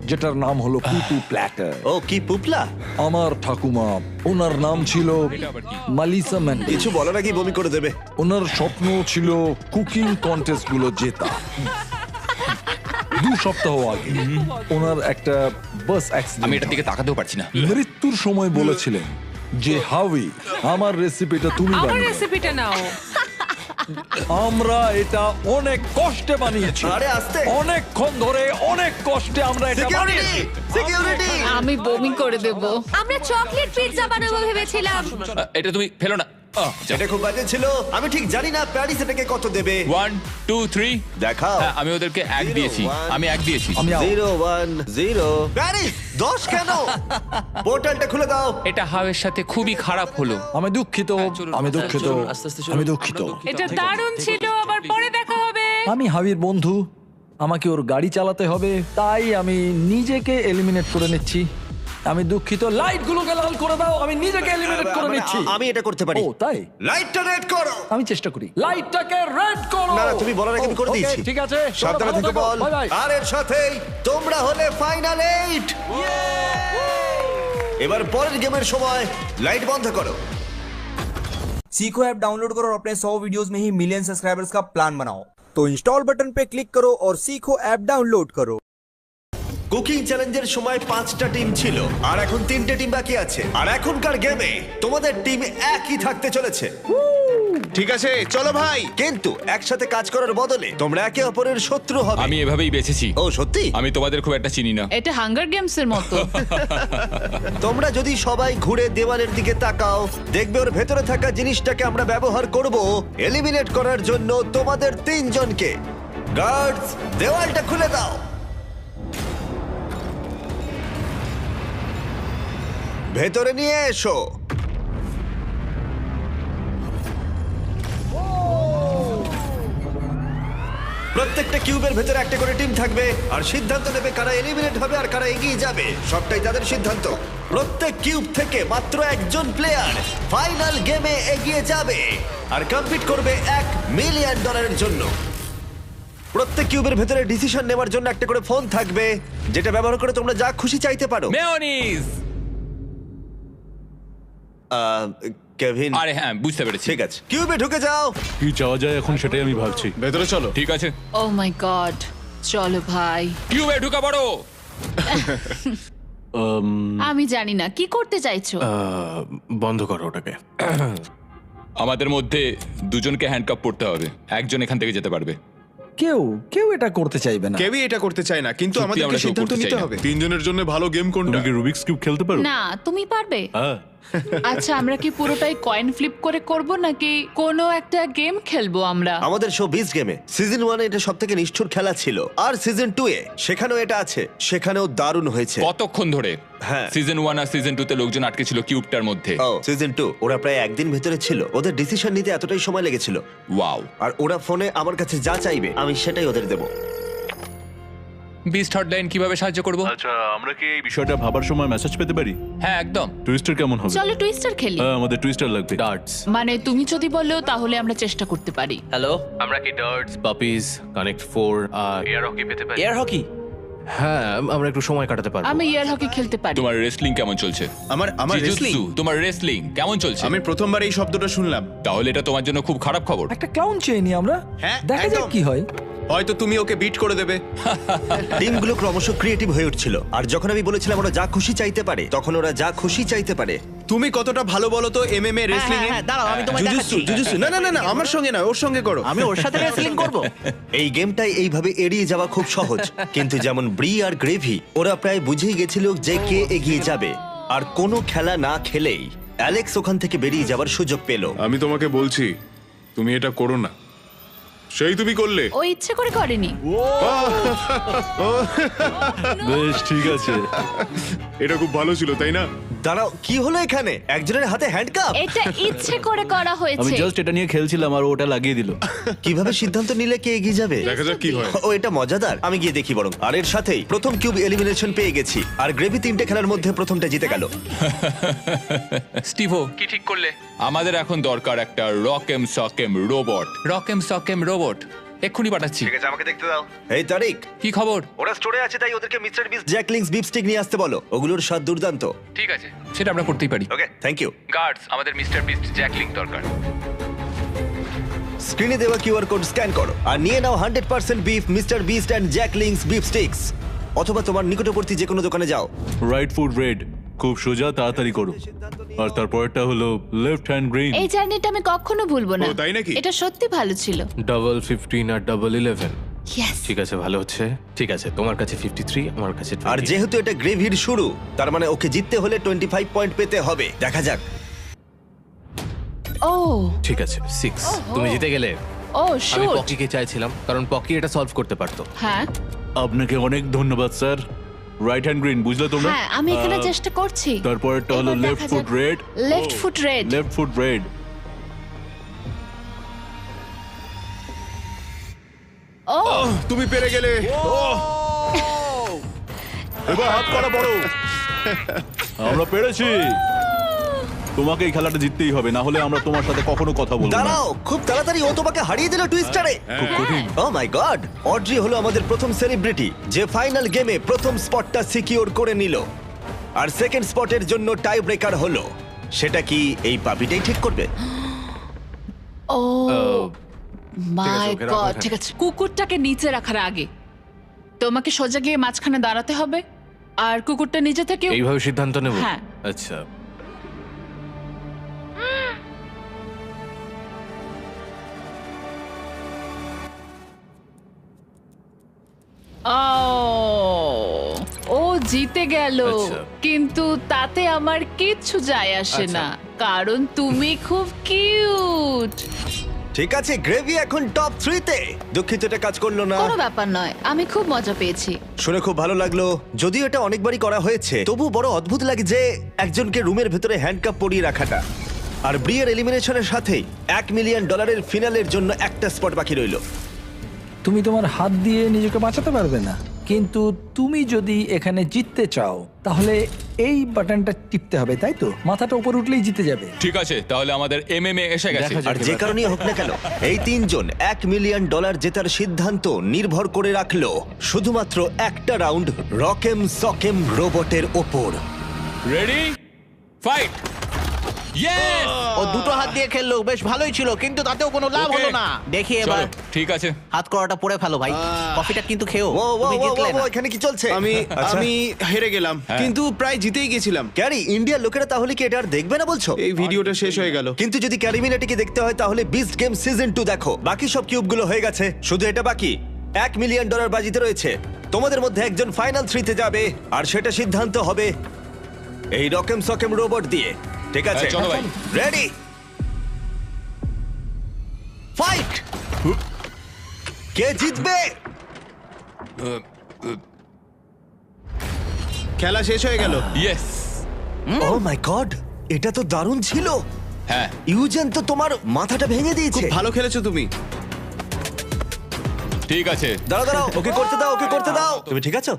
Speaker 5: যেটার নাম হলো পুপু প্ল্যাটার।
Speaker 1: ও কি পুপলা?
Speaker 5: আমার ঠাকুমা, ওনার নাম ছিল মালিসা ম্যান্ডি।
Speaker 1: কিছু বলার আগেই বমি করে দেবে।
Speaker 5: ওনার স্বপ্ন ছিল কুকিং কন্টেস্ট গুলো জেতা। 2 সপ্তাহ আগে ওনার একটা বাস
Speaker 3: আমি
Speaker 5: অ্যাক্সিডেন্ট,
Speaker 3: এটার দিকে তাকাতেও পারছি না।
Speaker 5: মৃত্যুর সময় বলেছিলেন যে হাউই, আমার রেসিপিটা তুমি
Speaker 10: আমার
Speaker 5: বানিও।
Speaker 10: রেসিপিটা নাও।
Speaker 5: আমরা এটা অনেক কষ্টে বানিয়েছি,
Speaker 1: আরে আস্তে।
Speaker 5: অনেকক্ষণ ধরে অনেক কষ্টে আমরা এটা বানিয়েছি।
Speaker 1: সিকিউরিটি
Speaker 2: আমি বমি করে দেব।
Speaker 9: আমরা চকলেট পিৎজা বানাবো ভেবেছিলাম।
Speaker 3: এটা তুমি ফেলো না।
Speaker 1: এটা খুব বাজে ছিল। আমি ঠিক জানি না প্যারিস এটাকে কত দেবে।
Speaker 3: 1 2 3
Speaker 1: দেখাও।
Speaker 3: হ্যাঁ আমি ওদেরকে 1 দিয়েছি। আমি 1 দিয়েছি।
Speaker 5: আমি out।
Speaker 1: 0 1 0 প্যারিস 10 কেন? পোর্টালটা খুলে দাও।
Speaker 3: এটা হাওয়ের সাথে খুবই খারাপ হলো।
Speaker 5: আমি দুঃখিত,
Speaker 3: চলুন,
Speaker 5: আমি দুঃখিত,
Speaker 8: চলুন, আস্তে আস্তে চলুন।
Speaker 5: আমি দুঃখিত।
Speaker 10: এটা দারুণ ছিল, আবার পরে দেখা হবে।
Speaker 5: আমি হাবির বন্ধু, আমাকে ওর গাড়ি চালাতে হবে, তাই আমি নিজেকে এলিমিনেট করে নিচ্ছি। আমি দুঃখিত, লাইটগুলোকে লাল করে দাও, আমি নিজেকে এলিমিনেট করে নিচ্ছি।
Speaker 1: আমি এটা করতে পারি।
Speaker 5: ও তাই?
Speaker 1: লাইটটা রেড করো।
Speaker 5: আমি চেষ্টা করি, লাইটটাকে রেড করো।
Speaker 1: না না, তুমি বলার আগে আমি করে
Speaker 5: ওকে,
Speaker 1: দিয়েছি।
Speaker 5: ঠিক আছে,
Speaker 1: সাবধানে
Speaker 5: ভালো
Speaker 1: থেকে
Speaker 5: থেকো,
Speaker 1: বল।
Speaker 5: Bye bye.
Speaker 1: আর এর সাথেই তোমরা হলে ফাইনাল 8। এবার পরের গেমের সময় লাইট বন্ধ করো।
Speaker 11: सीखो ऐप डाउनलोड करो और अपने 100 वीडियोस में ही मिलियन सब्सक्राइबर्स का प्लान बनाओ। तो इंस्टॉल बटन पे क्लिक करो और सीखो ऐप डाउनलोड करो।
Speaker 1: কুকিং চ্যালেঞ্জের সময় 5টা টিম ছিল, আর এখন 3টে টিম বাকি আছে। আর এখনকার গেমে তোমাদের টিম একই থাকতে চলেছে।
Speaker 6: ঠিক আছে চলো ভাই।
Speaker 1: কিন্তু একসাথে কাজ করার বদলে তোমরা একে অপরের শত্রু হবে।
Speaker 3: আমি এভাবেই বেঁচেছি।
Speaker 1: ও সত্যি?
Speaker 3: আমি তোমাদের খুব একটা চিনি না।
Speaker 2: এটা হাঙ্গার গেমস এর মতো।
Speaker 1: তোমরা যদি সবাই ঘুরে দেওয়ালের দিকে তাকাও, দেখবে ওর ভেতরে থাকা জিনিসটাকে আমরা ব্যবহার করব এলিমিনেট করার জন্য তোমাদের 3 জনকে। গার্ডস, দেওয়ালটা খুলে দাও। ভেতরে নিয়ে এসো। প্রত্যেকটা কিউবের ভেতরে একটা করে টিম থাকবে, আর সিদ্ধান্ত নেবে কারা এলিমিনেট হবে আর কারা এগিয়ে যাবে। সবটাই তাদের সিদ্ধান্ত। প্রত্যেক কিউব থেকে মাত্র একজন প্লেয়ার ফাইনাল গেমে এগিয়ে যাবে আর কম্পিট করবে $1 মিলিয়ন জন্য। প্রত্যেক কিউবের ভেতরে ডিসিশন নেওয়ার জন্য একটা করে ফোন থাকবে, যেটা ব্যবহার করে তোমরা যা খুশি চাইতে পারো।
Speaker 3: মেয়োনিজ।
Speaker 1: কেভিন,
Speaker 3: আরে হ্যাঁ বুঝতে পেরেছি।
Speaker 1: ঠিক আছে, কিউবে ঢুকে যাও।
Speaker 4: কি চাওয়া যায় এখন সেটাই আমি ভাবছি।
Speaker 6: ভেতরে চলো।
Speaker 3: ঠিক আছে,
Speaker 2: ও মাই গড, চলো ভাই।
Speaker 3: কিউবে ঢুকা পড়ো।
Speaker 2: আমি জানি না কি করতে চাইছো।
Speaker 8: বন্ধ করো ওটাকে।
Speaker 3: আমাদের মধ্যে 2জনকে হ্যান্ডকাপ পড়তে হবে। একজন এখান থেকে যেতে পারবে।
Speaker 5: কেউ এটা করতে চাইবে না।
Speaker 6: কেউই এটা করতে চায় না, কিন্তু
Speaker 3: সত্যি
Speaker 6: আমাদেরকে
Speaker 3: আমরা কেউ
Speaker 6: সিদ্ধান্ত
Speaker 3: করতে চাই
Speaker 6: নিতে
Speaker 3: না।
Speaker 6: হবে। 3 জনের জন্য ভালো গেম কোনটা?
Speaker 4: তুমি কি রুবিক্স কিউব খেলতে পারো?
Speaker 2: না, তুমি পারবে।
Speaker 4: হ্যাঁ।
Speaker 2: আচ্ছা, আমরা কি পুরোটাই কয়েন ফ্লিপ করে করব নাকি কোনো একটা গেম খেলবো আমরা?
Speaker 1: আমাদের শো 20 গেমে সিজন 1 এটা সবথেকে নিষ্ঠুর খেলা ছিল, আর সিজন 2 এ সেখানেও এটা আছে, সেখানেও দারুণ হয়েছে।
Speaker 3: কতক্ষণ ধরে?
Speaker 1: হ্যাঁ।
Speaker 3: সিজন 1 আর সিজন 2 তে লোকজন আটকে ছিল কিউবটার মধ্যে।
Speaker 1: ও সিজন 2 ওরা প্রায় একদিন ভেতরে ছিল। ওদের ডিসিশন নিতে এতটাই সময় লেগেছিল।
Speaker 3: ওয়াও।
Speaker 1: আর ওরা ফোনে আমার কাছে যা চাইবে আমি সেটাই ওদের দেব।
Speaker 3: বিস্ট হটলাইন কিভাবে সাহায্য করব?
Speaker 4: আচ্ছা আমরা কি এই বিষয়টা ভাবার সময় মেসেজ পেতে পারি?
Speaker 3: হ্যাঁ একদম।
Speaker 4: টুইস্টার কেমন হবে?
Speaker 2: চলো টুইস্টার খেলি।
Speaker 4: হ্যাঁ আমাদের টুইস্টার লাগবে।
Speaker 7: ডার্টস।
Speaker 2: মানে তুমি যদি বলো তাহলে আমরা চেষ্টা করতে পারি।
Speaker 7: হ্যালো, আমরা কি ডার্টস, পাপিজ, কানেক্ট 4 আর
Speaker 8: এয়ার হকি পেতে পারি?
Speaker 7: Air hockey? হ্যাঁ, আমরা একটু সময় কাটাতে পারবো।
Speaker 2: আমি এয়ার হকি খেলতে পারি।
Speaker 3: তোমার রেসলিং কেমন চলছে?
Speaker 6: আমার
Speaker 3: জিজুৎসু, তোমার রেসলিং কেমন চলছে?
Speaker 6: আমি প্রথমবার এই শব্দটা শুনলাম।
Speaker 3: তাহলে এটা তোমার জন্য খুব খারাপ খবর।
Speaker 5: একটা ক্লাউন চেয়ে নি আমরা,
Speaker 6: হ্যাঁ,
Speaker 5: দেখা যাক
Speaker 6: একদম।
Speaker 5: কি হয়।
Speaker 6: হয়তো তুমি ওকে বিট করে দেবে।
Speaker 1: টিমগুলো ক্রমশ ক্রিয়েটিভ হয়ে উঠছিল, আর যখন আমি বলেছিলাম ওরা যা খুশি চাইতে পারে, তখন ওরা যা খুশি চাইতে পারে।
Speaker 6: তুমি কতটা ভালো বলো তো এমএমএ রেসলিং এ?
Speaker 7: দাঁড়াও, আমি তোমায় দেখাচ্ছি।
Speaker 6: জুজুৎসু না না না না, আমার সঙ্গে না, ওর সঙ্গে করো।
Speaker 7: আমি ওর সাথে রেসলিং করব।
Speaker 1: এই গেমটাই এইভাবে এড়িয়ে যাওয়া খুব সহজ, কিন্তু যেমন ব্রি আর গ্রেভি, ওরা প্রায় বুঝেই গেছিল যে কে এগিয়ে যাবে। আর কোনো খেলা না খেলেই অ্যালেক্স ওখান থেকে বেরিয়ে যাওয়ার সুযোগ পেল।
Speaker 6: আমি তোমাকে বলছি তুমি এটা করো না। সেই তুমি করলে।
Speaker 2: ও ইচ্ছে করে করেনি।
Speaker 4: বেশ ঠিক আছে।
Speaker 6: এটা খুব ভালো ছিল তাই না?
Speaker 1: দাঁড়াও, কি হলো এখানে? একজনের হাতে হ্যান্ডকাপ।
Speaker 2: এটা ইচ্ছে করে করা
Speaker 4: আমি
Speaker 2: হয়েছে।
Speaker 4: জাস্ট এটা নিয়ে খেলছিলাম আর ওটা লাগিয়ে দিল।
Speaker 1: কিভাবে সিদ্ধান্ত নিলে কে এগিয়ে যাবে?
Speaker 6: দেখা যাক কি হয়।
Speaker 1: ও এটা মজাদার, আমি গিয়ে দেখি বরং। আর এর সাথেই প্রথম কিউব এলিমিনেশন পেয়ে গেছি, আর গ্রেভি 3টে খেলার মধ্যে প্রথমটা জিতে গেল।
Speaker 3: স্টিভো, কি ঠিক করলে? আমাদের এখন দরকার একটা রকেম সকেম রোবট। রকেম সকেম রোবট এক্ষুনি পাঠাচ্ছি।
Speaker 1: ঠিক আছে, আমাকে দেখতে দাও। এই তারিক,
Speaker 3: কি খবর?
Speaker 1: ওরা স্টোরে আছে, তাই ওদেরকে mister beast Jack Link's beef stick নিয়ে আসতে বলো। ওগুলোর স্বাদ দুর্দান্ত।
Speaker 3: ঠিক আছে, সেটা আমরা করতেই পারি।
Speaker 1: Okay, thank you.
Speaker 3: গার্ডস, আমাদের মিস্টার বিস্ট জ্যাকলিং দরকার।
Speaker 1: স্ক্রিনে দেওয়া কিউআর কোড স্ক্যান করো আর নিয়ে নাও 100% beef mister Beast and Jack Link's beef sticks. অথবা তোমার নিকটবর্তী যে কোনো দোকানে যাও।
Speaker 4: রাইট ফুট রেড, খুব সোজা, তাড়াতাড়ি করো। আর তারপরটা হলো লেফট হ্যান্ড গ্রিন।
Speaker 2: এই জার্নিটা আমি কখনো ভুলবো না।
Speaker 6: ও, তাই নাকি?
Speaker 2: এটা সত্যি ভালো ছিল।
Speaker 7: ডাবল 15 আর ডাবল 11।
Speaker 2: ইয়েস।
Speaker 7: ঠিক আছে, ভালো হচ্ছে। ঠিক আছে, তোমার কাছে 53, আমার কাছে 20।
Speaker 1: আর যেহেতু এটা গ্রেভির শুরু, তার মানে ওকে জিততে হলে 25 পয়েন্ট পেতে হবে। দেখা যাক।
Speaker 2: ও
Speaker 7: ঠিক আছে, 6। তুমি জিতে গেলে।
Speaker 2: ও
Speaker 7: আমি
Speaker 2: শুট।
Speaker 7: পকিকে চাইছিলাম কারণ পকি এটা সলভ করতে পারতো।
Speaker 2: হ্যাঁ
Speaker 4: আপনাকে অনেক ধন্যবাদ স্যার। রাইট হ্যান্ড গ্রিন, বুঝলে তোমরা?
Speaker 2: হ্যাঁ, আমি এখানে চেষ্টা করছি।
Speaker 4: তারপরটা হলো
Speaker 2: এবার
Speaker 4: লেফট
Speaker 2: দেখা
Speaker 4: ফুট
Speaker 2: যাক।
Speaker 4: Red.
Speaker 2: Left foot red.
Speaker 4: Left foot red.
Speaker 2: ও
Speaker 6: তুমি পেরে গেলে।
Speaker 4: এবার হাত করা বড়। আমরা পেরেছি। তোমাকে এই খেলাটা জিততেই হবে, না হলে আমরা তোমার সাথে কখনো কথা বলবো না।
Speaker 1: দাঁড়াও, খুব তাড়াতাড়ি ও তোমাকে হারিয়ে দিল টুইস্টারে।
Speaker 4: খুব কঠিন।
Speaker 1: ও মাই গড! অড্রি হলো আমাদের প্রথম সেলিব্রিটি যে ফাইনাল গেমে প্রথম স্পটটা সিকিউর করে নিল। আর সেকেন্ড স্পটের জন্য টাই ব্রেকার হলো। সেটা কি এই পাপিটাই ঠিক করবে?
Speaker 2: ও মাই
Speaker 7: ওকে রাখো
Speaker 2: গড।
Speaker 7: এখানে।
Speaker 2: ঠিক আছে, কুকুরটাকে নিচে রাখার আগে তোমাকে সোজা গিয়ে মাঝখানে দাঁড়াতে হবে, আর কুকুরটা নিজে থেকে
Speaker 7: এইভাবে সিদ্ধান্ত নেব?
Speaker 2: হ্যাঁ।
Speaker 7: আচ্ছা।
Speaker 2: ও জিতে গেল,
Speaker 7: আচ্ছা।
Speaker 2: কিন্তু তাতে আমার কিচ্ছু যায় আসে
Speaker 7: আচ্ছা।
Speaker 2: না, কারণ তুমি খুব কিউট।
Speaker 1: ঠিক আছে, গ্রেভি এখন টপ 3 তে। দুঃখিত এটা কাজ করলো না।
Speaker 2: কোনো ব্যাপার নয়, আমি খুব মজা পেয়েছি।
Speaker 1: শুনে খুব ভালো লাগলো। যদিও এটা অনেকবারই করা হয়েছে, তবু বড় অদ্ভুত লাগে যে একজনকে রুমের ভেতরে হ্যান্ডকাপ পরিয়ে রাখাটা। আর ব্রিয়ের এলিমিনেশনের সাথেই $1 মিলিয়ন ফিনালের জন্য একটা স্পট বাকি রইল।
Speaker 5: তুমি তোমার হাত দিয়ে নিজেকে বাঁচাতে পারবে না, কিন্তু তুমি যদি এখানে জিততে চাও তাহলে এই বাটনটা টিপতে হবে, তাই তো? মাথাটা উপর উঠলেই জিতে যাবে।
Speaker 3: ঠিক আছে, তাহলে আমাদের এমএমএ এসে গেছে।
Speaker 7: দেখা যাক।
Speaker 1: আর যে কারণেই হোক না কেন, এই 3 জন $1 মিলিয়ন জেতার সিদ্ধান্ত নির্ভর করে রাখলো শুধুমাত্র একটা রাউন্ড রকেম সকেম রোবটের ওপর।
Speaker 3: Ready, fight! ইয়েস!
Speaker 7: ও দুটো হাত দিয়ে খেললো, বেশ ভালোই ছিল, কিন্তু তাতেও কোনো লাভ
Speaker 3: Okay.
Speaker 7: হলো না। দেখি এবার
Speaker 3: চলো, ঠিক আছে।
Speaker 7: হাত করাটা পড়ে ফেলো ভাই। কফিটা কিন্তু খেও।
Speaker 1: ও ও
Speaker 7: তুমি
Speaker 1: ও,
Speaker 7: জিতলে
Speaker 1: ও,
Speaker 7: না।
Speaker 1: ও, এখানে কি চলছে? আচ্ছা।
Speaker 6: আমি হেরে গেলাম, কিন্তু প্রায় জিতেই গেছিলাম।
Speaker 1: ক্যারি, ইন্ডিয়ার লোকেরা তাহলে কি এটা আর দেখবে না বলছো?
Speaker 6: এই ভিডিওটা শেষ হয়ে গেল।
Speaker 1: কিন্তু যদি ক্যারিমিনাটিকে দেখতে হয় তাহলে বিস্ট গেম সিজন 2 দেখো। বাকি সব কিউবগুলো হয়ে গেছে, শুধু এটা বাকি। $1 মিলিয়ন বাজিতে রয়েছে। তোমাদের মধ্যে একজন ফাইনাল 3 তে যাবে, আর সেটা সিদ্ধান্ত হবে এই রকেম সকেম রোবট দিয়ে। ঠিক আছে,
Speaker 3: হ্যাঁ, চলো ভাই।
Speaker 1: Ready, fight! কে জিতবে?
Speaker 6: খেলা শেষ হয়ে গেল।
Speaker 3: ইয়েস!
Speaker 1: ও মাই গড, এটা তো দারুণ ছিল।
Speaker 3: হ্যাঁ,
Speaker 1: ইউজেন তো তোমার মাথাটা ভেঙে দিয়েছে।
Speaker 6: ভালো খেলেছো তুমি।
Speaker 3: ঠিক আছে।
Speaker 1: দাঁড়াও দাঁড়াও, ওকে করতে দাও, ওকে করতে দাও। তুমি ঠিক আছো?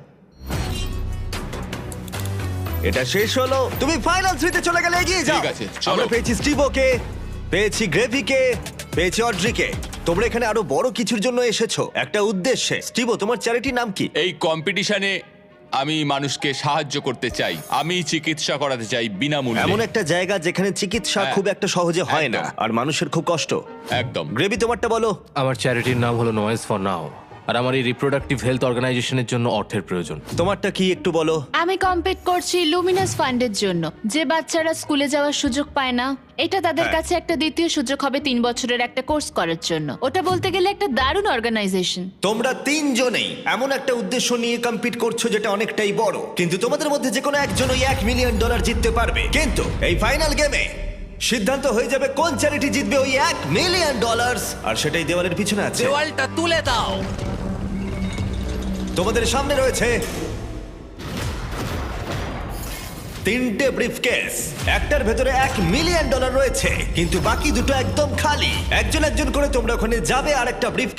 Speaker 1: এটা শেষ হলো, তুমি ফাইনাল 3 তে চলে গেলে, এগিয়ে যাও।
Speaker 3: ঠিক আছে, চলো।
Speaker 1: আমরা পেয়েছি স্টিভোকে, পেয়েছি গ্রেভিকে, পেয়েছি অড্রিকে। তোমরা এখানে আরো বড় কিছুর জন্য এসেছো, একটা উদ্দেশ্যে। স্টিভো, তোমার চ্যারিটির নাম কি?
Speaker 3: এই কম্পিটিশনে আমি মানুষকে সাহায্য করতে চাই, আমি চিকিৎসা করাতে চাই
Speaker 1: এমন
Speaker 3: বিনামূল্যে।
Speaker 1: একটা জায়গা যেখানে চিকিৎসা
Speaker 3: হ্যাঁ,
Speaker 1: খুব একটা সহজে হয় না,
Speaker 3: একদম।
Speaker 1: আর মানুষের খুব কষ্ট।
Speaker 3: একদম।
Speaker 1: গ্রেভি, তোমারটা বলো।
Speaker 7: আমার চ্যারিটির নাম হলো নয়েজ ফর নাও, আর আমার এই রিপ্রোডাক্টিভ হেলথ অর্গানাইজেশনের জন্য অর্থের প্রয়োজন।
Speaker 1: তোমারটা কি একটু বলো।
Speaker 2: আমি কম্পিট করছি লুমিনাস ফান্ডের জন্য, যে বাচ্চারা স্কুলে যাওয়ার সুযোগ পায় না। এটা তাদের
Speaker 1: হ্যাঁ।
Speaker 2: কাছে একটা দ্বিতীয় সুযোগ হবে 3 বছরের একটা কোর্স করার জন্য। ওটা বলতে গেলে একটা দারুণ অর্গানাইজেশন।
Speaker 1: তোমরা তিনজনেই এমন একটা উদ্দেশ্য নিয়ে কম্পিট করছো যেটা অনেকটাই বড়, কিন্তু তোমাদের মধ্যে যে কোনো একজনই $1 মিলিয়ন জিততে পারবে। কিন্তু এই ফাইনাল গেমে সিদ্ধান্ত হয়ে যাবে কোন চ্যারিটি জিতবে ওই $1 মিলিয়ন, আর সেটাই দেওয়ালের পিছনে আছে।
Speaker 7: দেওয়ালটা তুলে দাও।
Speaker 1: তোমাদের সামনে রয়েছে 3টে ব্রিফকেস, একটার ভেতরে $1 মিলিয়ন রয়েছে, কিন্তু বাকি দুটো একদম খালি। একজন একজন করে তোমরা ওখানে যাবে আর একটা ব্রিফ